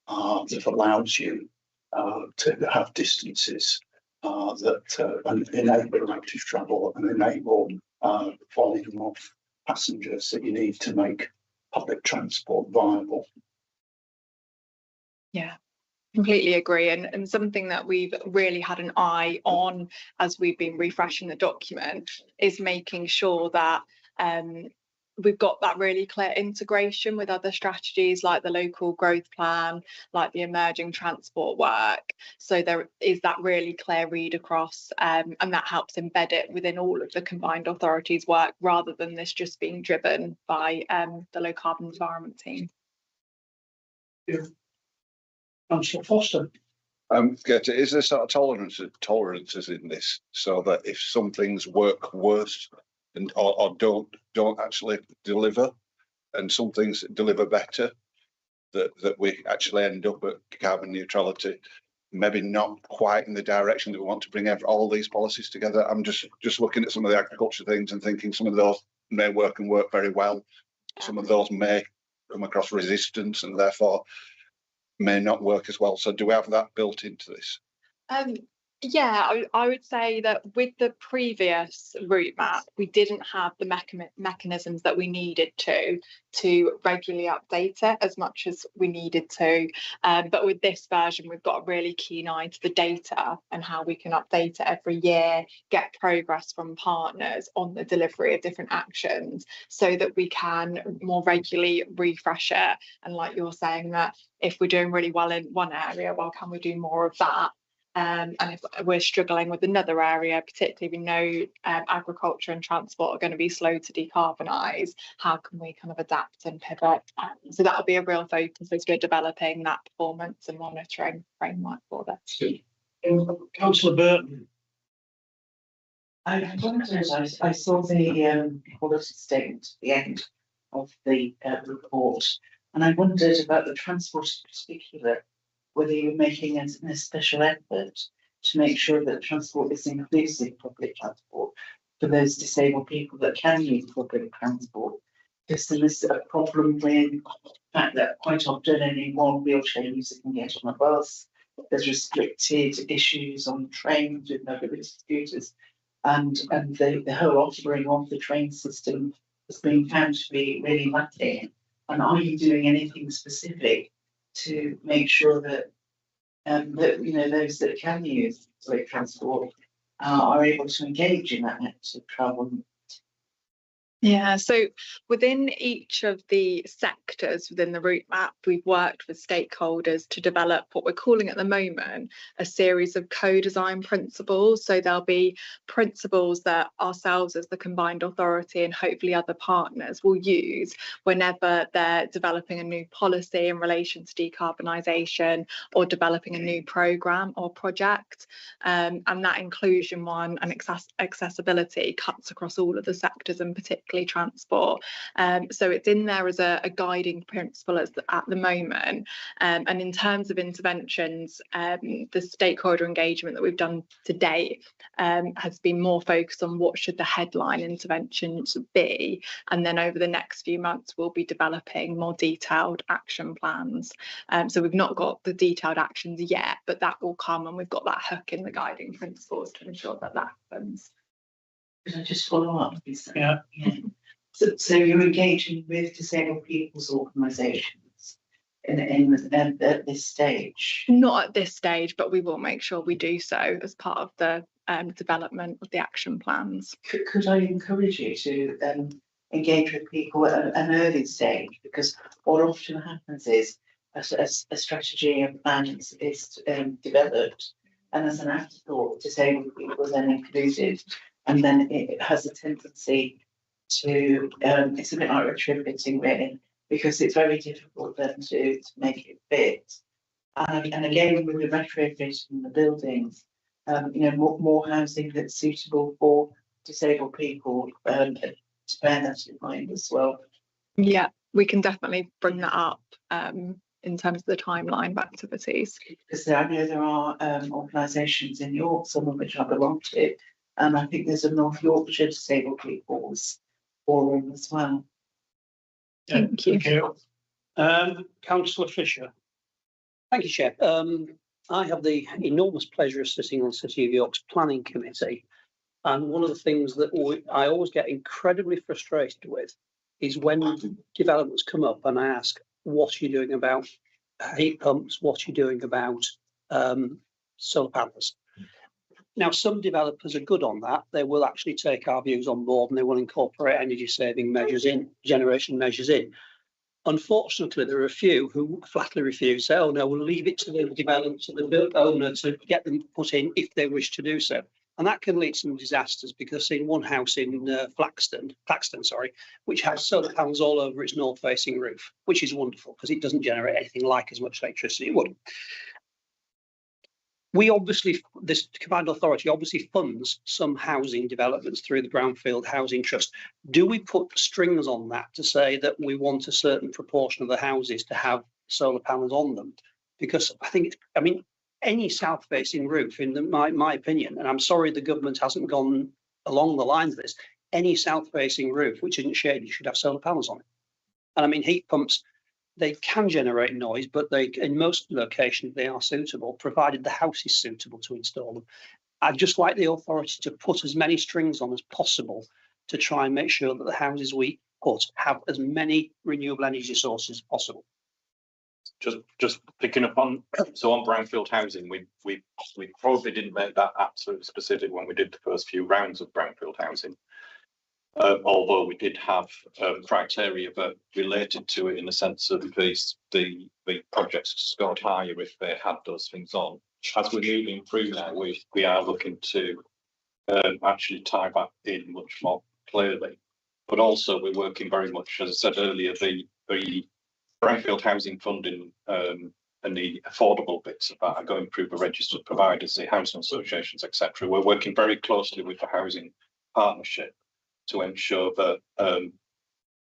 Speaker 7: that allows you to have distances that enable active travel and enable volume of passengers that you need to make public transport viable?
Speaker 14: Yeah, completely agree. And something that we've really had an eye on as we've been refreshing the document is making sure that we've got that really clear integration with other strategies like the local growth plan, like the emerging transport work. So there is that really clear read across, and that helps embed it within all of the combined authorities' work rather than this just being driven by the low carbon environment team.
Speaker 3: Yeah. Councillor Foster.
Speaker 15: Is there sort of tolerances in this, so that if some things work worse and or don't actually deliver, and some things deliver better, that we actually end up at carbon neutrality, maybe not quite in the direction that we want to bring all these policies together? I'm just looking at some of the agriculture things and thinking some of those may work and work very well. Some of those may come across resistance and therefore may not work as well. So do we have that built into this?
Speaker 14: Yeah, I would say that with the previous route map, we didn't have the mechanisms that we needed to regularly update it as much as we needed to. But with this version, we've got a really keen eye to the data and how we can update it every year, get progress from partners on the delivery of different actions so that we can more regularly refresh it. And like you're saying, that if we're doing really well in one area, well, can we do more of that? And if we're struggling with another area, particularly we know agriculture and transport are going to be slow to decarbonise, how can we kind of adapt and pivot? So that'll be a real focus as we're developing that performance and monitoring framework for that.
Speaker 3: Councillor Burton.
Speaker 13: I wondered, I saw the policy statement at the end of the report, and I wondered about the transport in particular, whether you're making a special effort to make sure that transport is inclusive public transport for those disabled people that can use public transport. Because there is a problem with the fact that quite often only one wheelchair user can get on a bus. There's restricted issues on trains with mobility scooters, and the whole offering of the train system has been found to be really lacking. And are you doing anything specific to make sure that those that can use public transport are able to engage in that active travel?
Speaker 14: Yeah, so within each of the sectors within the route map, we've worked with stakeholders to develop what we're calling at the moment a series of co-design principles. So there'll be principles that ourselves as the combined authority and hopefully other partners will use whenever they're developing a new policy in relation to decarbonisation or developing a new programme or project. And that inclusion one and accessibility cuts across all of the sectors, and particularly transport. So it's in there as a guiding principle at the moment. And in terms of interventions, the stakeholder engagement that we've done to date has been more focused on what should the headline interventions be. And then over the next few months, we'll be developing more detailed action plans. So we've not got the detailed actions yet, but that will come, and we've got that hook in the guiding principles to ensure that that happens.
Speaker 13: Could I just follow up?
Speaker 3: Yeah.
Speaker 13: So you're engaging with disabled people's organisations at this stage?
Speaker 14: Not at this stage, but we will make sure we do so as part of the development of the action plans.
Speaker 13: Could I encourage you to engage with people at an early stage? Because what often happens is a strategy and plan is developed, and as an afterthought, disabled people are then included, and then it has a tendency to, it's a bit like retrofitting really, because it's very difficult then to make it fit. And again, with the retrofitting the buildings, more housing that's suitable for disabled people, to bear that in mind as well.
Speaker 14: Yeah, we can definitely bring that up in terms of the timeline of activities.
Speaker 13: Because I know there are organisations in York, some of which I belong to, and I think there's a North Yorkshire Disabled People's Forum as well.
Speaker 14: Thank you.
Speaker 3: Councillor Fisher.
Speaker 8: Thank you, Chair. I have the enormous pleasure of sitting on City of York's Planning Committee, and one of the things that I always get incredibly frustrated with is when developments come up and I ask, what are you doing about heat pumps? What are you doing about solar panels? Now, some developers are good on that. They will actually take our views on board and they will incorporate energy saving measures in, generation measures in. Unfortunately, there are a few who flatly refuse, say, oh no, we'll leave it to the developer, to the owner to get them put in if they wish to do so. And that can lead to some disasters, because in one house in Claxton, which has solar panels all over its north-facing roof, which is wonderful because it doesn't generate anything like as much electricity it would. We obviously, this combined authority obviously funds some housing developments through the Brownfield Housing Trust. Do we put strings on that to say that we want a certain proportion of the houses to have solar panels on them? Because I think, any south-facing roof, in my opinion, and I'm sorry the government hasn't gone along the lines of this, any south-facing roof which isn't shaded should have solar panels on it. And heat pumps, they can generate noise, but they, in most locations, they are suitable, provided the house is suitable to install them. I'd just like the authority to put as many strings on as possible to try and make sure that the houses we put have as many renewable energy sources as possible.
Speaker 10: Just picking up on, so on brownfield housing, we probably didn't make that absolutely specific when we did the first few rounds of brownfield housing. Although we did have criteria that related to it in the sense of the projects scored higher if they had those things on. As we're moving through now, we are looking to actually tie that in much more clearly. But also we're working very much, as I said earlier, the brownfield housing funding and the affordable bits of that are going through the registered providers, the housing associations, etc. We're working very closely with the housing partnership to ensure that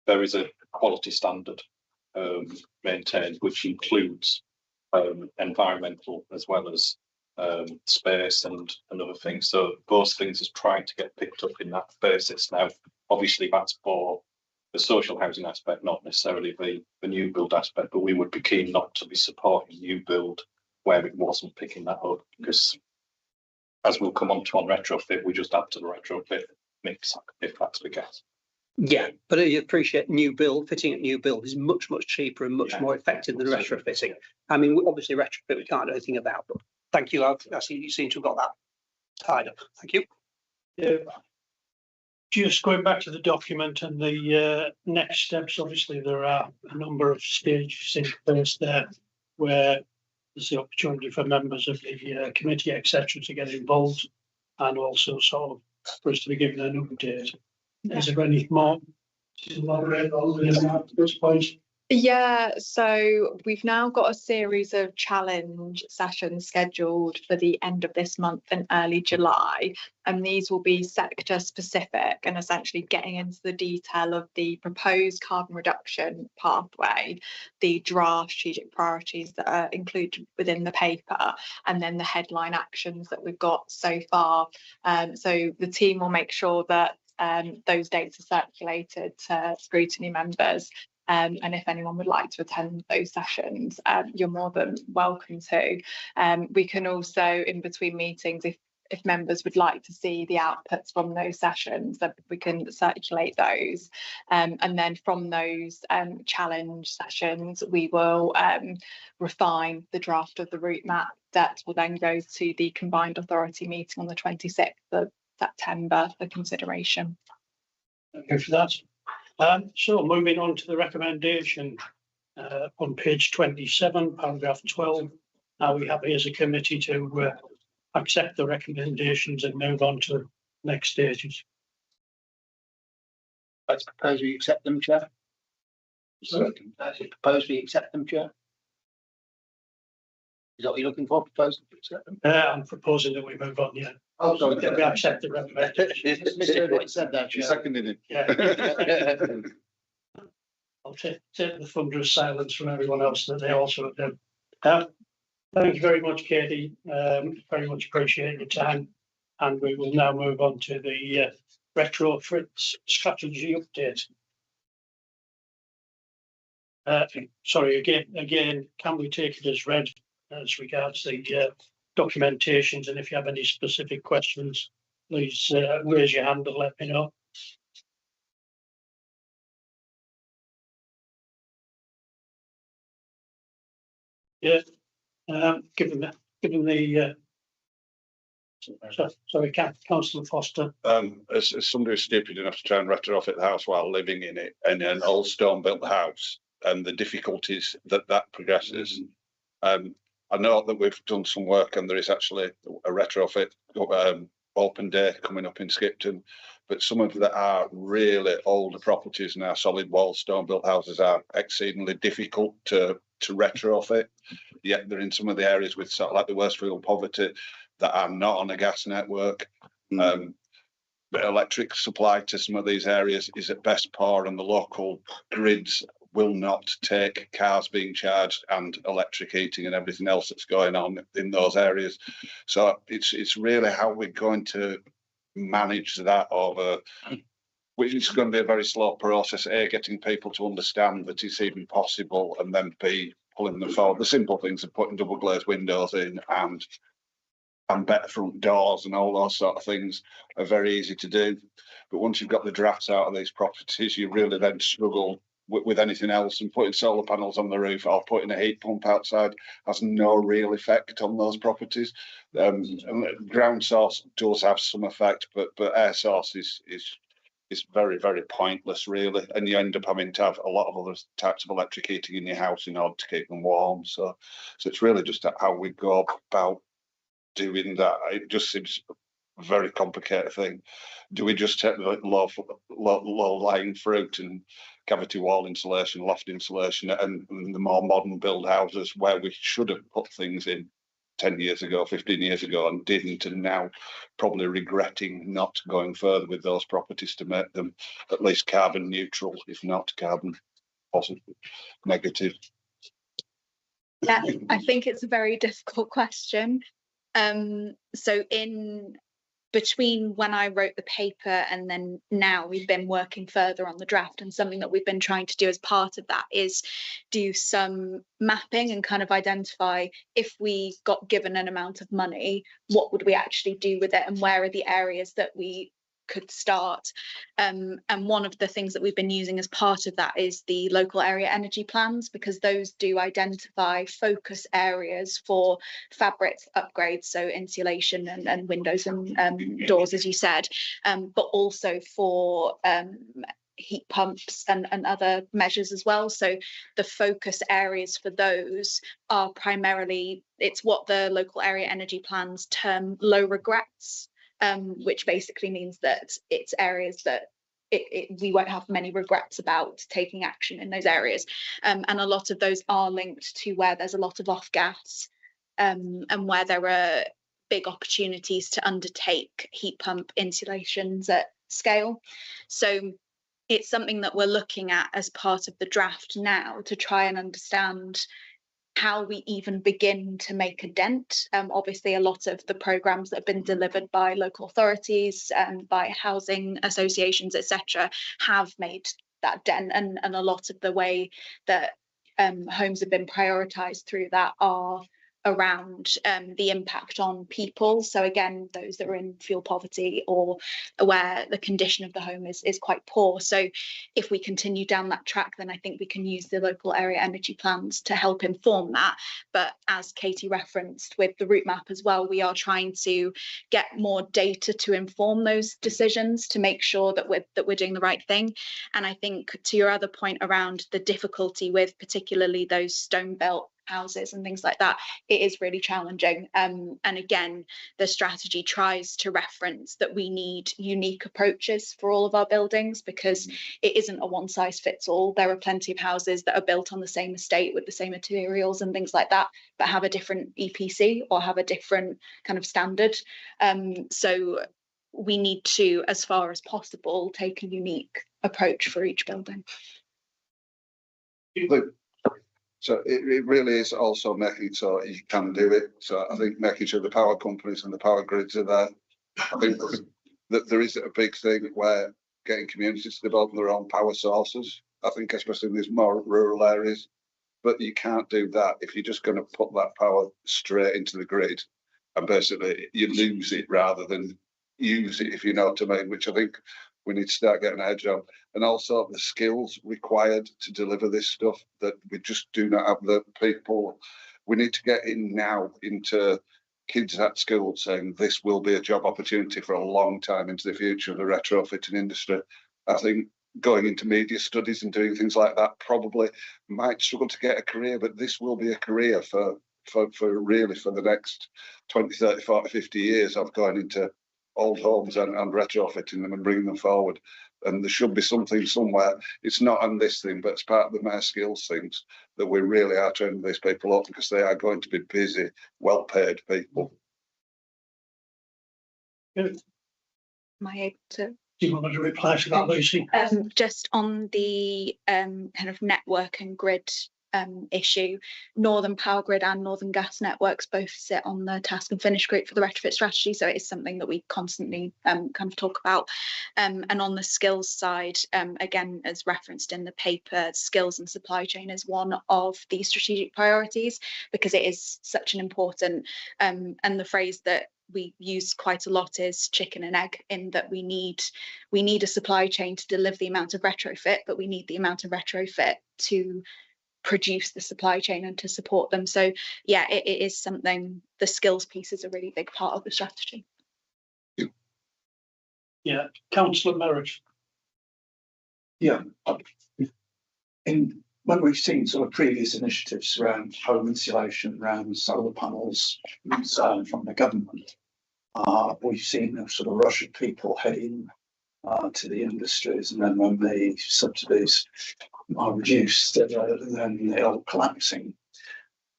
Speaker 10: there is a quality standard maintained, which includes environmental as well as space and other things. So those things is trying to get picked up in that basis. Now, obviously, that's for the social housing aspect, not necessarily the new build aspect, but we would be keen not to be supporting new build where it wasn't picking that up, because as we'll come on to on retrofit, we just add to the retrofit mix if that's the case.
Speaker 8: Yeah, but I appreciate new build, fitting at new build is much cheaper and much more effective than retrofitting. Obviously retrofit we can't do anything about, but thank you. I see you seem to have got that tied up. Thank you.
Speaker 3: Yeah. Just going back to the document and the next steps, obviously there are a number of stages in place there where there's the opportunity for members of the committee, etc., to get involved, and also sort of for us to be given an update. Yeah. Is there any more to elaborate on this point?
Speaker 14: Yeah, so we've now got a series of challenge sessions scheduled for the end of this month and early July, and these will be sector specific and essentially getting into the detail of the proposed carbon reduction pathway, the draft strategic priorities that are included within the paper, and then the headline actions that we've got so far. So the team will make sure that those dates are circulated to scrutiny members. And if anyone would like to attend those sessions, you're more than welcome to. We can also, in between meetings, if members would like to see the outputs from those sessions, that we can circulate those. And then from those challenge sessions, we will refine the draft of the route map that will then go to the combined authority meeting on the 26th of September for consideration.
Speaker 3: Thank you for that. So moving on to the recommendation on page 27, paragraph 12. Are we happy as a committee to accept the recommendations and move on to next stages?
Speaker 8: I propose we accept them, Chair. I propose we accept them, Chair. Is that what you're looking for? Proposal to accept them?
Speaker 3: I'm proposing that we move on, yeah.
Speaker 8: Oh, sorry.
Speaker 3: That we accept the recommendation.
Speaker 8: Mr. White said that,
Speaker 15: You
Speaker 8: Chair.
Speaker 15: seconded it.
Speaker 3: Yeah. I'll take the thunderous silence from everyone else that they also have done. Thank you very much, Katie. Very much appreciate your time. And we will now move on to the retrofit strategy update. Sorry, again, can we take it as read as regards the documentations? And if you have any specific questions, please raise your hand and let me know. Yeah, given the sorry, Councillor Foster.
Speaker 15: As somebody who's stupid enough to try and retrofit the house while living in it, and an old stone built house, and the difficulties that progresses. I know that we've done some work, and there is actually a retrofit open day coming up in Skipton, but some of that are really older properties now. Solid wall stone built houses are exceedingly difficult to retrofit. Yet they're in some of the areas with sort of like the worst real poverty that are not on a gas network. But electric supply to some of these areas is at best poor, and the local grids will not take cars being charged and electric heating and everything else that's going on in those areas. So it's really how we're going to manage that over, which is going to be a very slow process. A, getting people to understand that it's even possible, and then B, pulling them forward. The simple things of putting double glazed windows in and better front doors and all those sort of things are very easy to do. But once you've got the drafts out of these properties, you really then struggle with anything else, and putting solar panels on the roof or putting a heat pump outside has no real effect on those properties. Ground source does have some effect, but air source is very, very pointless, really, and you end up having to have a lot of other types of electric heating in your house in order to keep them warm. So it's really just how we go about doing that. It just seems a very complicated thing. Do we just take the low lying fruit and cavity wall insulation, loft insulation, and the more modern build houses where we should have put things in 10 years ago, 15 years ago, and didn't, and now probably regretting not going further with those properties to make them at least carbon neutral, if not carbon positive, negative?
Speaker 14: Yeah, I think it's a very difficult question. So in between when I wrote the paper and then now, we've been working further on the draft, and something that we've been trying to do as part of that is do some mapping and kind of identify, if we got given an amount of money, what would we actually do with it, and where are the areas that we could start. And one of the things that we've been using as part of that is the local area energy plans, because those do identify focus areas for fabric upgrades, so insulation and windows and doors, as you said, but also for heat pumps and other measures as well. So the focus areas for those are primarily, it's what the local area energy plans term low regrets, which basically means that it's areas that we won't have many regrets about taking action in those areas. And a lot of those are linked to where there's a lot of off gas, and where there are big opportunities to undertake heat pump installations at scale. So it's something that we're looking at as part of the draft now, to try and understand how we even begin to make a dent. Obviously, a lot of the programmes that have been delivered by local authorities and by housing associations, etc., have made that dent, and a lot of the way that homes have been prioritised through that are around the impact on people. So again, those that are in fuel poverty or where the condition of the home is quite poor. So if we continue down that track, then I think we can use the local area energy plans to help inform that. But as Katie referenced with the route map as well, we are trying to get more data to inform those decisions to make sure that we're doing the right thing. And I think to your other point around the difficulty with particularly those stone built houses and things like that, it is really challenging. And again, the strategy tries to reference that we need unique approaches for all of our buildings, because it isn't a one size fits all. There are plenty of houses that are built on the same estate with the same materials and things like that, but have a different EPC or have a different kind of standard. So we need to, as far as possible, take a unique approach for each building.
Speaker 15: So it really is also making so you can do it. So I think making sure the power companies and the power grids are there. I think that there is a big thing where getting communities to develop their own power sources. I think especially in these more rural areas, but you can't do that if you're just going to put that power straight into the grid, and basically you lose it rather than use it, if you know what I mean, which I think we need to start getting a head on. And also the skills required to deliver this stuff, that we just do not have the people. We need to get in now into kids at school saying this will be a job opportunity for a long time into the future of the retrofitting industry. I think going into media studies and doing things like that probably might struggle to get a career, but this will be a career for really for the next 20, 30, 40, 50 years of going into old homes and retrofitting them and bringing them forward. And there should be something somewhere. It's not on this thing, but it's part of the Mayor Skills things that we really are training these people up, because they are going to be busy, well-paid people.
Speaker 3: Good.
Speaker 14: Am I able to?
Speaker 3: Do you want to reply to that, Lucy?
Speaker 14: Just on the kind of network and grid issue, Northern Power Grid and Northern Gas Networks both sit on the task and finish group for the retrofit strategy, so it is something that we constantly kind of talk about. And on the skills side, again, as referenced in the paper, skills and supply chain is one of the strategic priorities, because it is such an important and the phrase that we use quite a lot is chicken and egg, in that we need a supply chain to deliver the amount of retrofit, but we need the amount of retrofit to produce the supply chain and to support them. So yeah, it is something, the skills piece is a really big part of the strategy.
Speaker 3: Yeah, Councillor Merritt.
Speaker 7: Yeah, when we've seen sort of previous initiatives around home insulation, around solar panels from the government, we've seen a sort of rush of people heading to the industries, and then when the subsidies are reduced, then they're all collapsing.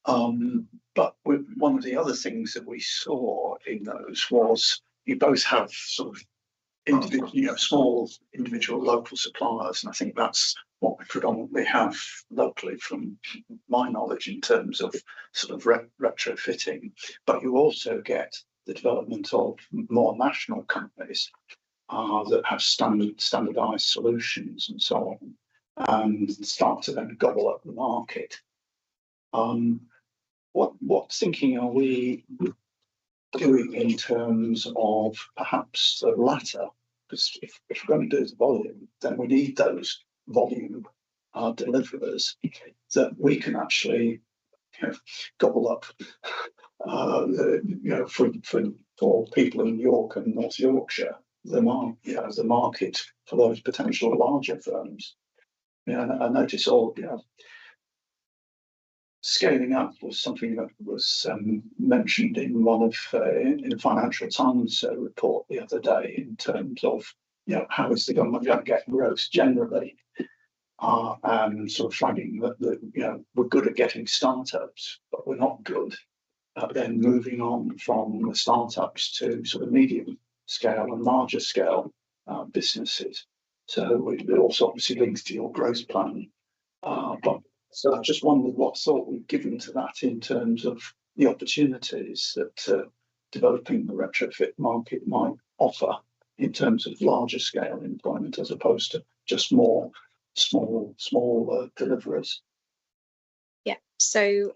Speaker 7: But one of the other things that we saw in those was you both have sort of individual, small individual local suppliers, and I think that's what we predominantly have locally from my knowledge in terms of sort of retrofitting. But you also get the development of more national companies that have standardized solutions and so on, and start to then gobble up the market. What thinking are we doing in terms of perhaps the latter? Because if we're going to do the volume, then we need those volume deliverers that we can actually gobble up. For people in York and North Yorkshire, the market for those potential larger firms. I notice scaling up was something that was mentioned in one of in the Financial Times report the other day, in terms of how is the government going to get growth generally, and sort of flagging that we're good at getting startups, but we're not good at then moving on from the startups to sort of medium scale and larger scale businesses. So it also obviously links to your growth plan. But so I just wondered what thought we've given to that in terms of the opportunities that developing the retrofit market might offer in terms of larger scale employment, as opposed to just more small deliverers.
Speaker 14: Yeah. So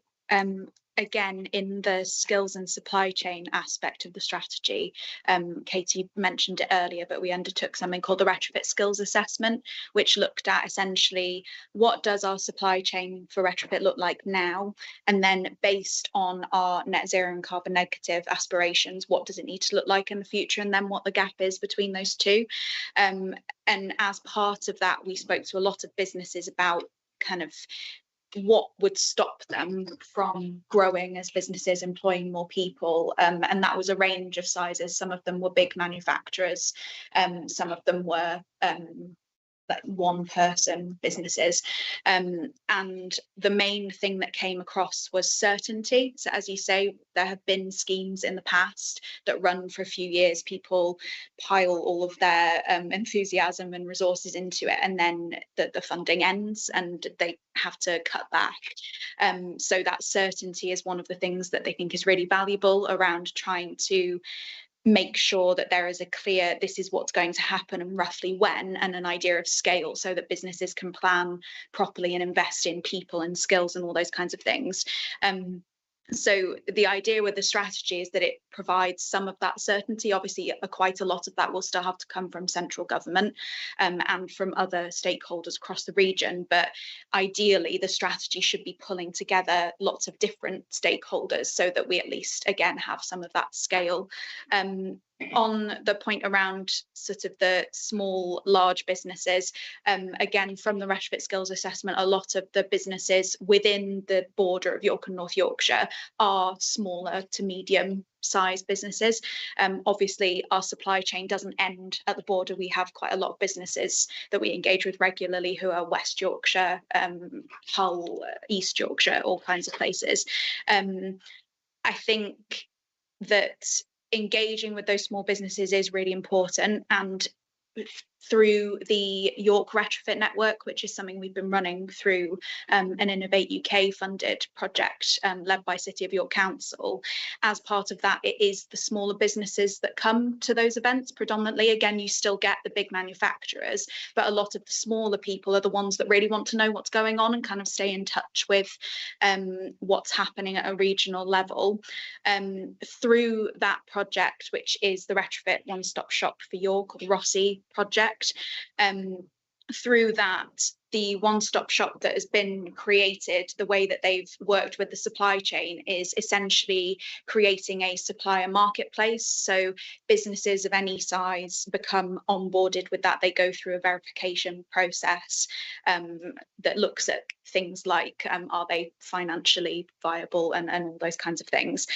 Speaker 16: again, in the skills and supply chain aspect of the strategy, Katie mentioned it earlier, but we undertook something called the retrofit skills assessment, which looked at essentially what does our supply chain for retrofit look like now, and then based on our net zero and carbon negative aspirations, what does it need to look like in the future, and then what the gap is between those two. And as part of that, we spoke to a lot of businesses about kind of what would stop them from growing as businesses, employing more people, and that was a range of sizes. Some of them were big manufacturers, some of them were like one-person businesses, and the main thing that came across was certainty. So as you say, there have been schemes in the past that run for a few years. People pile all of their enthusiasm and resources into it, and then the funding ends and they have to cut back. So that certainty is one of the things that they think is really valuable around trying to make sure that there is a clear, this is what's going to happen and roughly when, and an idea of scale, so that businesses can plan properly and invest in people and skills and all those kinds of things. So the idea with the strategy is that it provides some of that certainty. Obviously, quite a lot of that will still have to come from central government and from other stakeholders across the region. But ideally, the strategy should be pulling together lots of different stakeholders so that we at least, again, have some of that scale. On the point around sort of the small, large businesses, again, from the retrofit skills assessment, a lot of the businesses within the border of York and North Yorkshire are smaller to medium sized businesses. Obviously, our supply chain doesn't end at the border. We have quite a lot of businesses that we engage with regularly who are West Yorkshire, Hull, East Yorkshire, all kinds of places. I think that engaging with those small businesses is really important, and through the York Retrofit Network, which is something we've been running through an Innovate UK funded project led by City of York Council. As part of that, it is the smaller businesses that come to those events predominantly. Again, you still get the big manufacturers, but a lot of the smaller people are the ones that really want to know what's going on and kind of stay in touch with what's happening at a regional level. Through that project, which is the Retrofit One Stop Shop for York, or the Rossi project, through that, the one-stop shop that has been created, the way that they've worked with the supply chain is essentially creating a supplier marketplace. So businesses of any size become onboarded with that. They go through a verification process that looks at things like, are they financially viable, and all those kinds of things.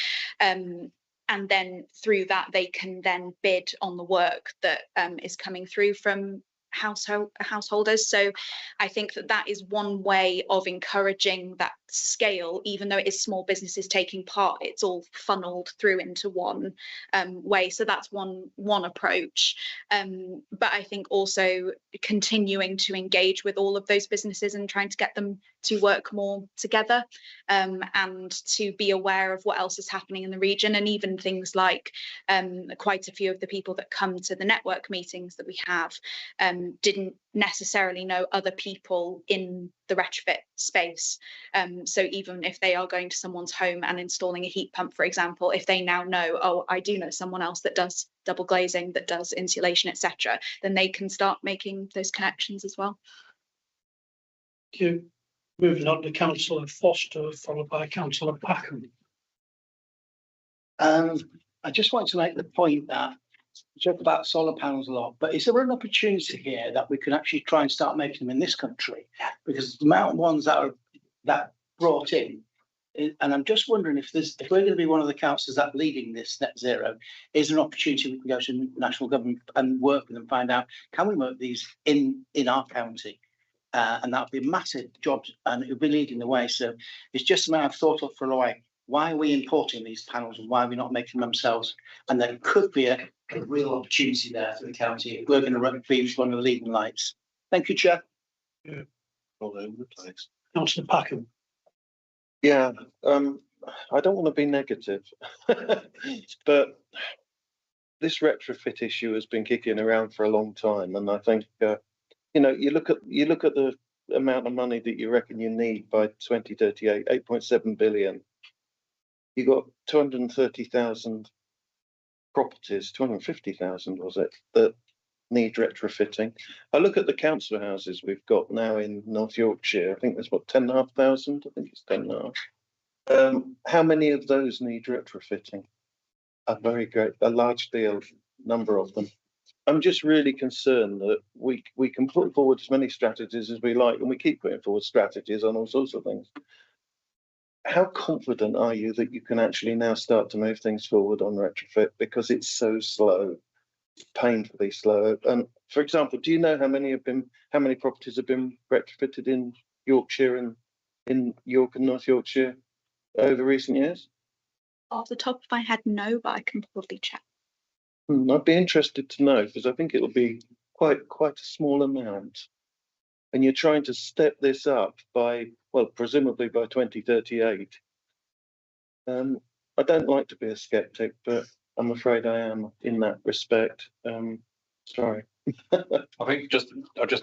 Speaker 16: And then through that, they can then bid on the work that is coming through from householders. So I think that that is one way of encouraging that scale. Even though it is small businesses taking part, it's all funneled through into one way. So that's one approach. But I think also continuing to engage with all of those businesses and trying to get them to work more together, and to be aware of what else is happening in the region. And even things like quite a few of the people that come to the network meetings that we have didn't necessarily know other people in the retrofit space. So even if they are going to someone's home and installing a heat pump, for example, if they now know, oh, I do know someone else that does double glazing, that does insulation, etc., then they can start making those connections as well.
Speaker 3: Thank you. Moving on to Councillor Foster, followed by Councillor Packham.
Speaker 12: I just want to make the point that we talk about solar panels a lot, but is there an opportunity here that we can actually try and start making them in this country? Because the amount of ones that brought in, and I'm just wondering if we're going to be one of the councils that leading this net zero, is an opportunity we can go to national government and work with them, find out, can we make these in our county? And that would be a massive job, and it would be leading the way. So it's just something I've thought of for a while. Why are we importing these panels, and why are we not making them themselves? And there could be a real opportunity there for the county if we're going to be one of the leading lights. Thank you, Chair.
Speaker 9: Yeah. All over the place.
Speaker 3: Councillor Packham.
Speaker 9: Yeah, I don't want to be negative, but this retrofit issue has been kicking around for a long time, and I think you look at the amount of money that you reckon you need by 2038, 8.7 billion. you got 230,000 properties, 250,000 was it, that need retrofitting. I look at the council houses we've got now in North Yorkshire. I think there's what 10,500. I think it's 10.5. How many of those need retrofitting? A large number of them. I'm just really concerned that we can put forward as many strategies as we like, and we keep putting forward strategies on all sorts of things. How confident are you that you can actually now start to move things forward on retrofit, because it's so slow, it's painfully slow? And for example, do you know how many properties have been retrofitted in Yorkshire and in York and North Yorkshire over recent years?
Speaker 16: Off the top of my head, no, but I can probably check.
Speaker 9: I'd be interested to know, because I think it'll be quite a small amount. And you're trying to step this up by, well, presumably by 2038. I don't like to be a skeptic, but I'm afraid I am in that respect. Sorry.
Speaker 10: I think just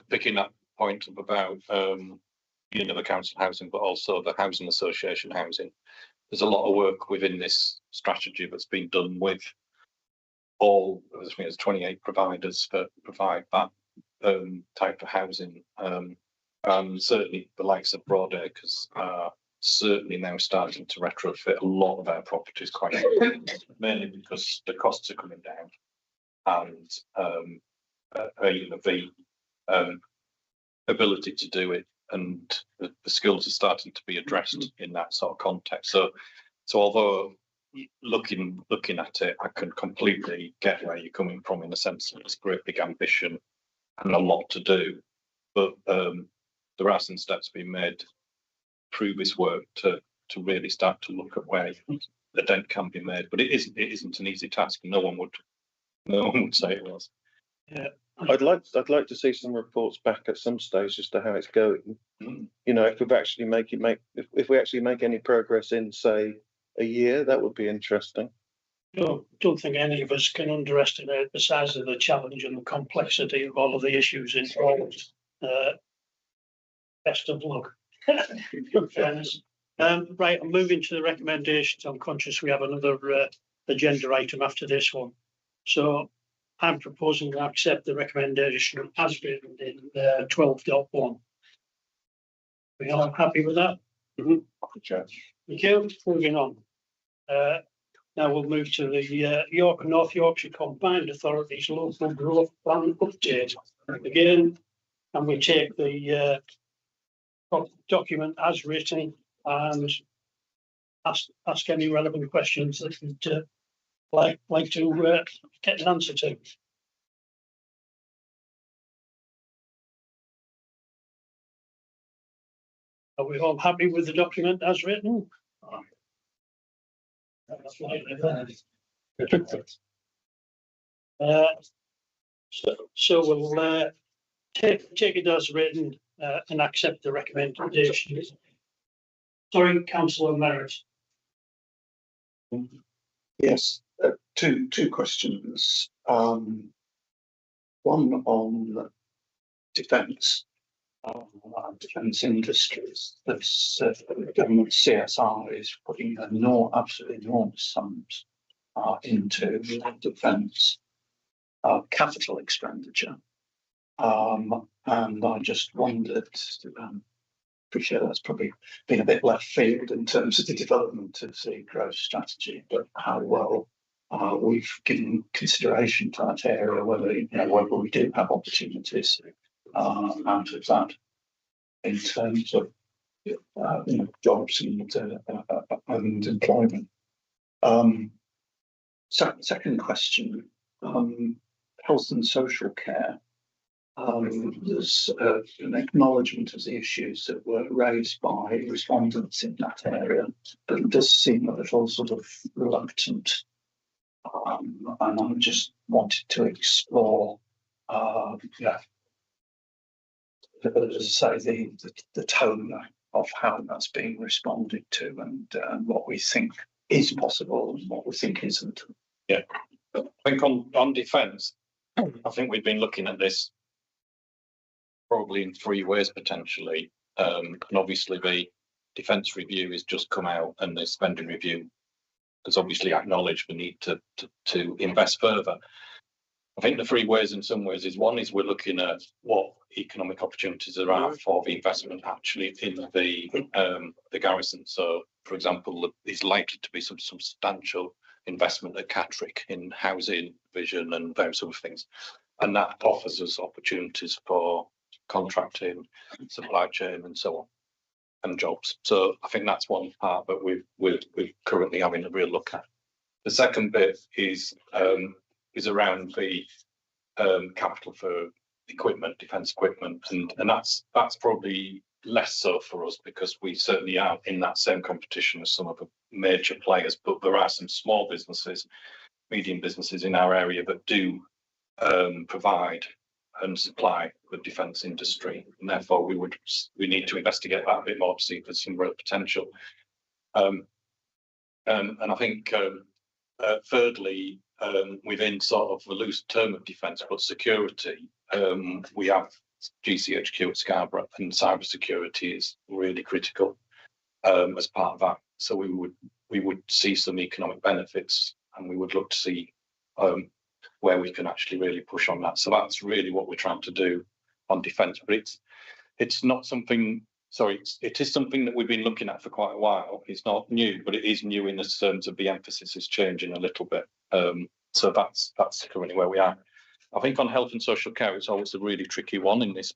Speaker 10: picking that point up about the council housing, but also the housing association housing. There's a lot of work within this strategy that's been done with all, I think there's 28 providers that provide that type of housing. Certainly the likes of Broadacres are certainly now starting to retrofit a lot of our properties quite mainly because the costs are coming down, and the ability to do it, and the skills are starting to be addressed in that sort of context. So although looking at it, I can completely get where you're coming from in the sense that it's great big ambition and a lot to do, but there are some steps being made through this work to really start to look at where the dent can be made. But it isn't an easy task. No one would say it was.
Speaker 3: Yeah.
Speaker 9: I'd like to see some reports back at some stage as to how it's going. You know, if we actually make any progress in, say, a year, that would be interesting.
Speaker 3: Don't think any of us can underestimate the size of the challenge and the complexity of all of the issues involved. Best of luck. In fairness. Right, I'm moving to the recommendations. I'm conscious we have another agenda item after this one. So I'm proposing to accept the recommendation as written in 12.1. We all happy with that?
Speaker 2: Mm-hmm.
Speaker 3: Thank you. Moving on. Now we'll move to the York and North Yorkshire Combined Authorities Local Growth Plan Update. Again, and we take the document as written and ask any relevant questions that you'd like to get an answer to. Are we all happy with the document as written? So we'll take it as written and accept the recommendation. Sorry, Councillor Merritt.
Speaker 7: Yes, two questions. One on defence. Defence industries. This government CSR is putting absolutely enormous sums into defence capital expenditure, and I just wondered. Appreciate that's probably been a bit left field in terms of the development of the growth strategy, but how well we've given consideration to that area, whether we do have opportunities out of that in terms of jobs and employment. Second question, health and social care. There's an acknowledgement of the issues that were raised by respondents in that area, but it does seem a little sort of reluctant. And I just wanted to explore, as I say, the tone of how that's being responded to, and what we think is possible and what we think isn't.
Speaker 10: Yeah, I think on defence, I think we've been looking at this probably in 3 ways potentially, and obviously the defence review has just come out and the spending review has obviously acknowledged the need to invest further. I think the three ways in some ways is one is we're looking at what economic opportunities there are for the investment actually in the garrison. So, for example, there's likely to be some substantial investment at Catterick in housing, vision, and those sort of things, and that offers us opportunities for contracting, supply chain, and so on, and jobs. So, I think that's one part that we're currently having a real look at. The second bit is around the capital for equipment, defence equipment, and that's probably less so for us because we certainly are in that same competition as some of the major players, but there are some small businesses, medium businesses in our area that do provide and supply the defence industry, and therefore we need to investigate that a bit more to see if there's some real potential. And I think thirdly, within sort of the loose term of defence, but security, we have GCHQ at Scarborough, and cyber security is really critical as part of that. So we would see some economic benefits, and we would look to see where we can actually really push on that. So that's really what we're trying to do on defence. But it's not something. Sorry, it is something that we've been looking at for quite a while. It's not new, but it is new in the terms of the emphasis is changing a little bit. So that's currently where we are. I think on health and social care, it's always a really tricky one in this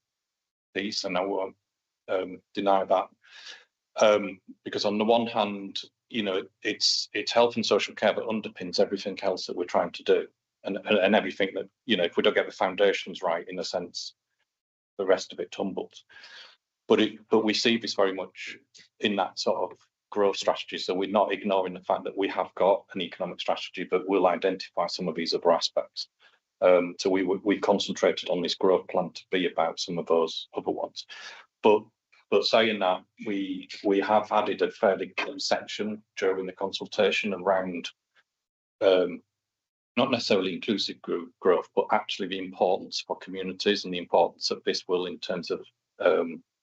Speaker 10: piece, and I won't deny that. Because on the one hand, you know, it's health and social care that underpins everything else that we're trying to do, and everything that, you know, if we don't get the foundations right, in a sense, the rest of it tumbles. But we see this very much in that sort of growth strategy. So we're not ignoring the fact that we have got an economic strategy, but we'll identify some of these other aspects. So we concentrated on this growth plan to be about some of those other ones. But saying that, we have added a fairly clear section during the consultation around not necessarily inclusive growth, but actually the importance for communities and the importance of this will in terms of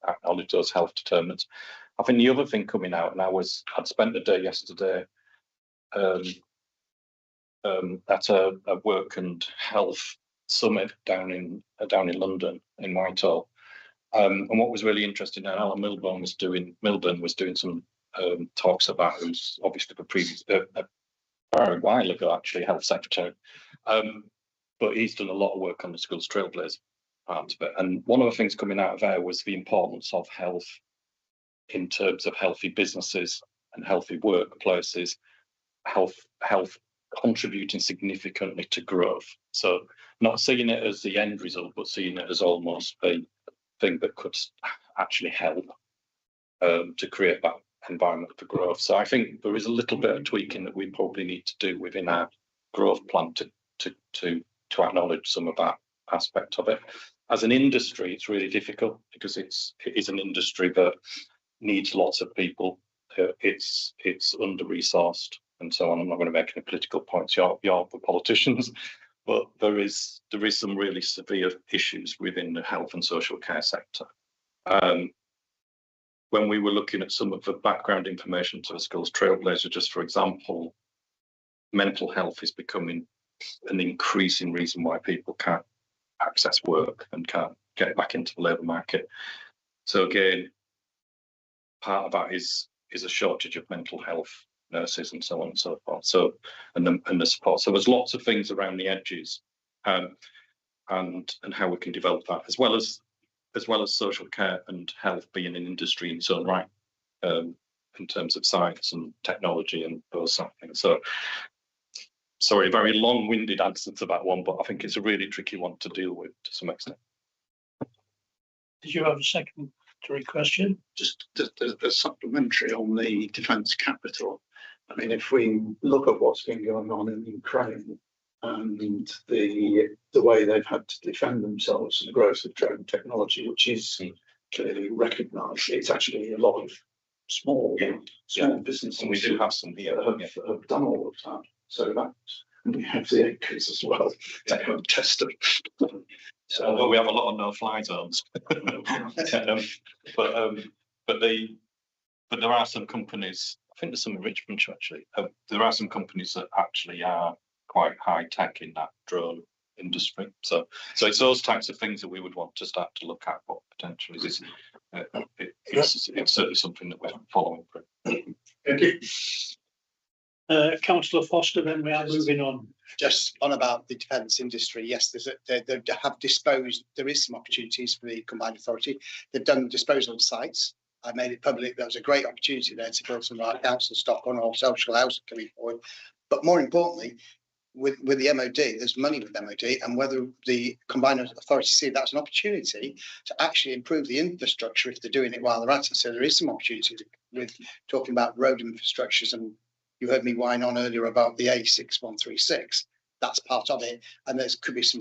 Speaker 10: acknowledge those health determinants. I think the other thing coming out, and I'd spent the day yesterday at a work and health summit down in London in Whitehall, and what was really interesting, and Alan Milburn was doing some talks about, who's obviously the previous a while ago actually health secretary, but he's done a lot of work on the Schools Trailblazer part of it. And one of the things coming out of there was the importance of health in terms of healthy businesses and healthy workplaces, health contributing significantly to growth. So not seeing it as the end result, but seeing it as almost a thing that could actually help to create that environment for growth. So I think there is a little bit of tweaking that we probably need to do within our growth plan to acknowledge some of that aspect of it. As an industry, it's really difficult because it is an industry that needs lots of people. It's under-resourced and so on. I'm not going to make any political points. You're the politicians, but there is some really severe issues within the health and social care sector. When we were looking at some of the background information to the Schools Trailblazer, just for example, mental health is becoming an increasing reason why people can't access work and can't get back into the labour market. So again, part of that is a shortage of mental health nurses and so on and so forth. So and the support. So there's lots of things around the edges, and how we can develop that, as well as social care and health being an industry in its own right, in terms of science and technology and those sort of things. So sorry, a very long-winded answer to that one, but I think it's a really tricky one to deal with to some extent.
Speaker 3: Did you have a secondary question?
Speaker 7: Just a supplementary on the defence capital. I mean, if we look at what's been going on in Ukraine and the way they've had to defend themselves and the growth of drone technology, which is clearly recognised, it's actually a lot of small businesses.
Speaker 10: And we do have some here
Speaker 7: that have done all of that. So that, and we have the acres as well to test them.
Speaker 10: So well, we have a lot of no-fly zones, but there are some companies think there's some enrichment actually. There are some companies that actually are quite high tech in that drone industry. So it's those types of things that we would want to start to look at. What potentially is it's certainly something that we're following.
Speaker 3: Thank you. Councillor Foster, then we are moving on.
Speaker 12: Just on about the defence industry, yes, they have disposed, there is some opportunities for the combined authority. They've done disposal of sites. I made it public. There was a great opportunity there to build some like council stock on or social housing coming forward. But more importantly, with the MOD, there's money with MOD, and whether the combined authority see that's an opportunity to actually improve the infrastructure if they're doing it while they're at it. So there is some opportunity with talking about road infrastructures, and you heard me whine on earlier about the A6136. That's part of it, and there could be some.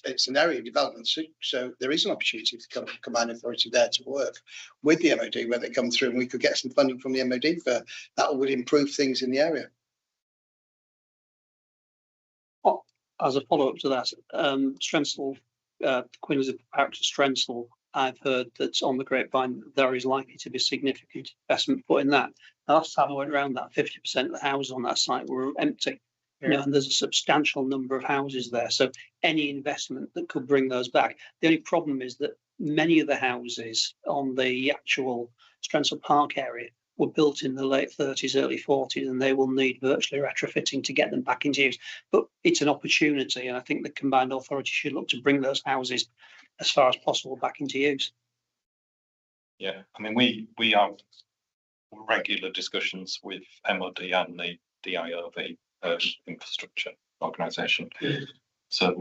Speaker 12: It's an area of development, so there is an opportunity for the combined authority there to work with the MOD where they come through, and we could get some funding from the MOD for that. Would improve things in the area.
Speaker 8: As a follow-up to that, Strensall, Queen Elizabeth Parish Strensall, I've heard that on the grapevine there is likely to be significant investment put in that. Last time I went around that, 50% of the houses on that site were empty. You know, and there's a substantial number of houses there. So any investment that could bring those back. The only problem is that many of the houses on the actual Strensall Park area were built in the late 30s, early 40s, and they will need virtually retrofitting to get them back into use. But it's an opportunity, and I think the combined authority should look to bring those houses as far as possible back into use.
Speaker 10: Yeah, I mean, we have regular discussions with MOD and the DIOV infrastructure organisation. So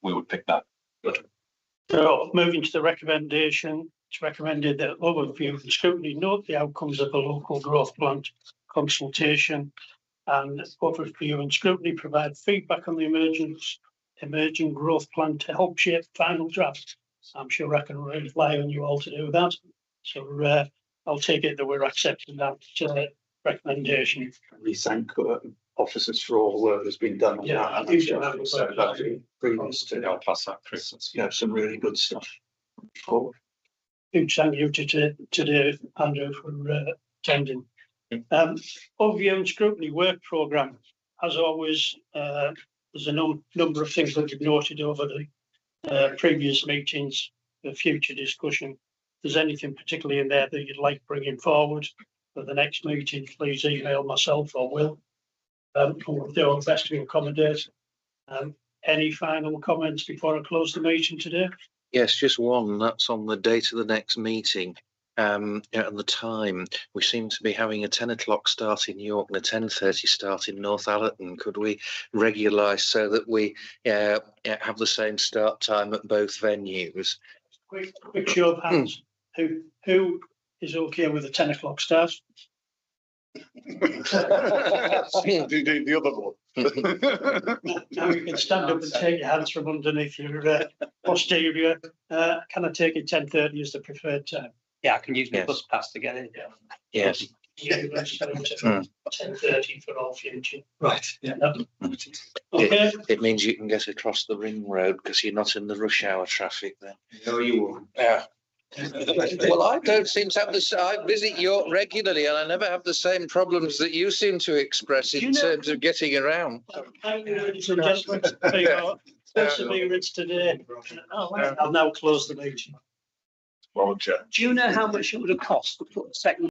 Speaker 10: we would pick that. Good.
Speaker 3: So moving to the recommendation, it's recommended that overview and scrutiny note the outcomes of the local growth plan consultation, and overview and scrutiny provide feedback on the emerging growth plan to help shape final draft. I'm sure I can rely on you all to do that. So I'll take it that we're accepting that recommendation.
Speaker 7: We thank officers for all the work that's been done on that. And that's previous to
Speaker 10: I'll pass that through.
Speaker 7: Yeah, some really good stuff. Forward.
Speaker 3: Huge thank you to Andrew for attending. Overview and scrutiny work programme. As always, there's a number of things that we've noted over the previous meetings for future discussion. If there's anything particularly in there that you'd like bringing forward for the next meeting, please email myself or Will. We'll do our best to accommodate. Any final comments before I close the meeting today?
Speaker 9: Yes, just one. That's on the date of the next meeting. And the time. We seem to be having a 10 o'clock start in York and a 10:30 start in North Allerton. Could we regulise so that we have the same start time at both venues?
Speaker 3: Quick show of hands. Who is okay with a 10 o'clock start?
Speaker 15: The other one.
Speaker 3: Now you can stand up and take your hands from underneath your posterior. Can I take it 10:30 as the preferred time?
Speaker 8: Yeah, I can use my bus pass to get in.
Speaker 9: Yes.
Speaker 3: 10:30 for all future.
Speaker 7: Right. Yeah.
Speaker 3: Okay.
Speaker 9: It means you can get across the ring road because you're not in the rush hour traffic then.
Speaker 7: No, you won't.
Speaker 9: Yeah. Well, I don't seem to have this. I visit York regularly, and I never have the same problems that you seem to express in terms of getting around.
Speaker 3: Thank you, ladies and gentlemen, for your perseverance today. I'll now close the meeting.
Speaker 2: Well, Chair.
Speaker 8: Do you know how much it would have cost to put a second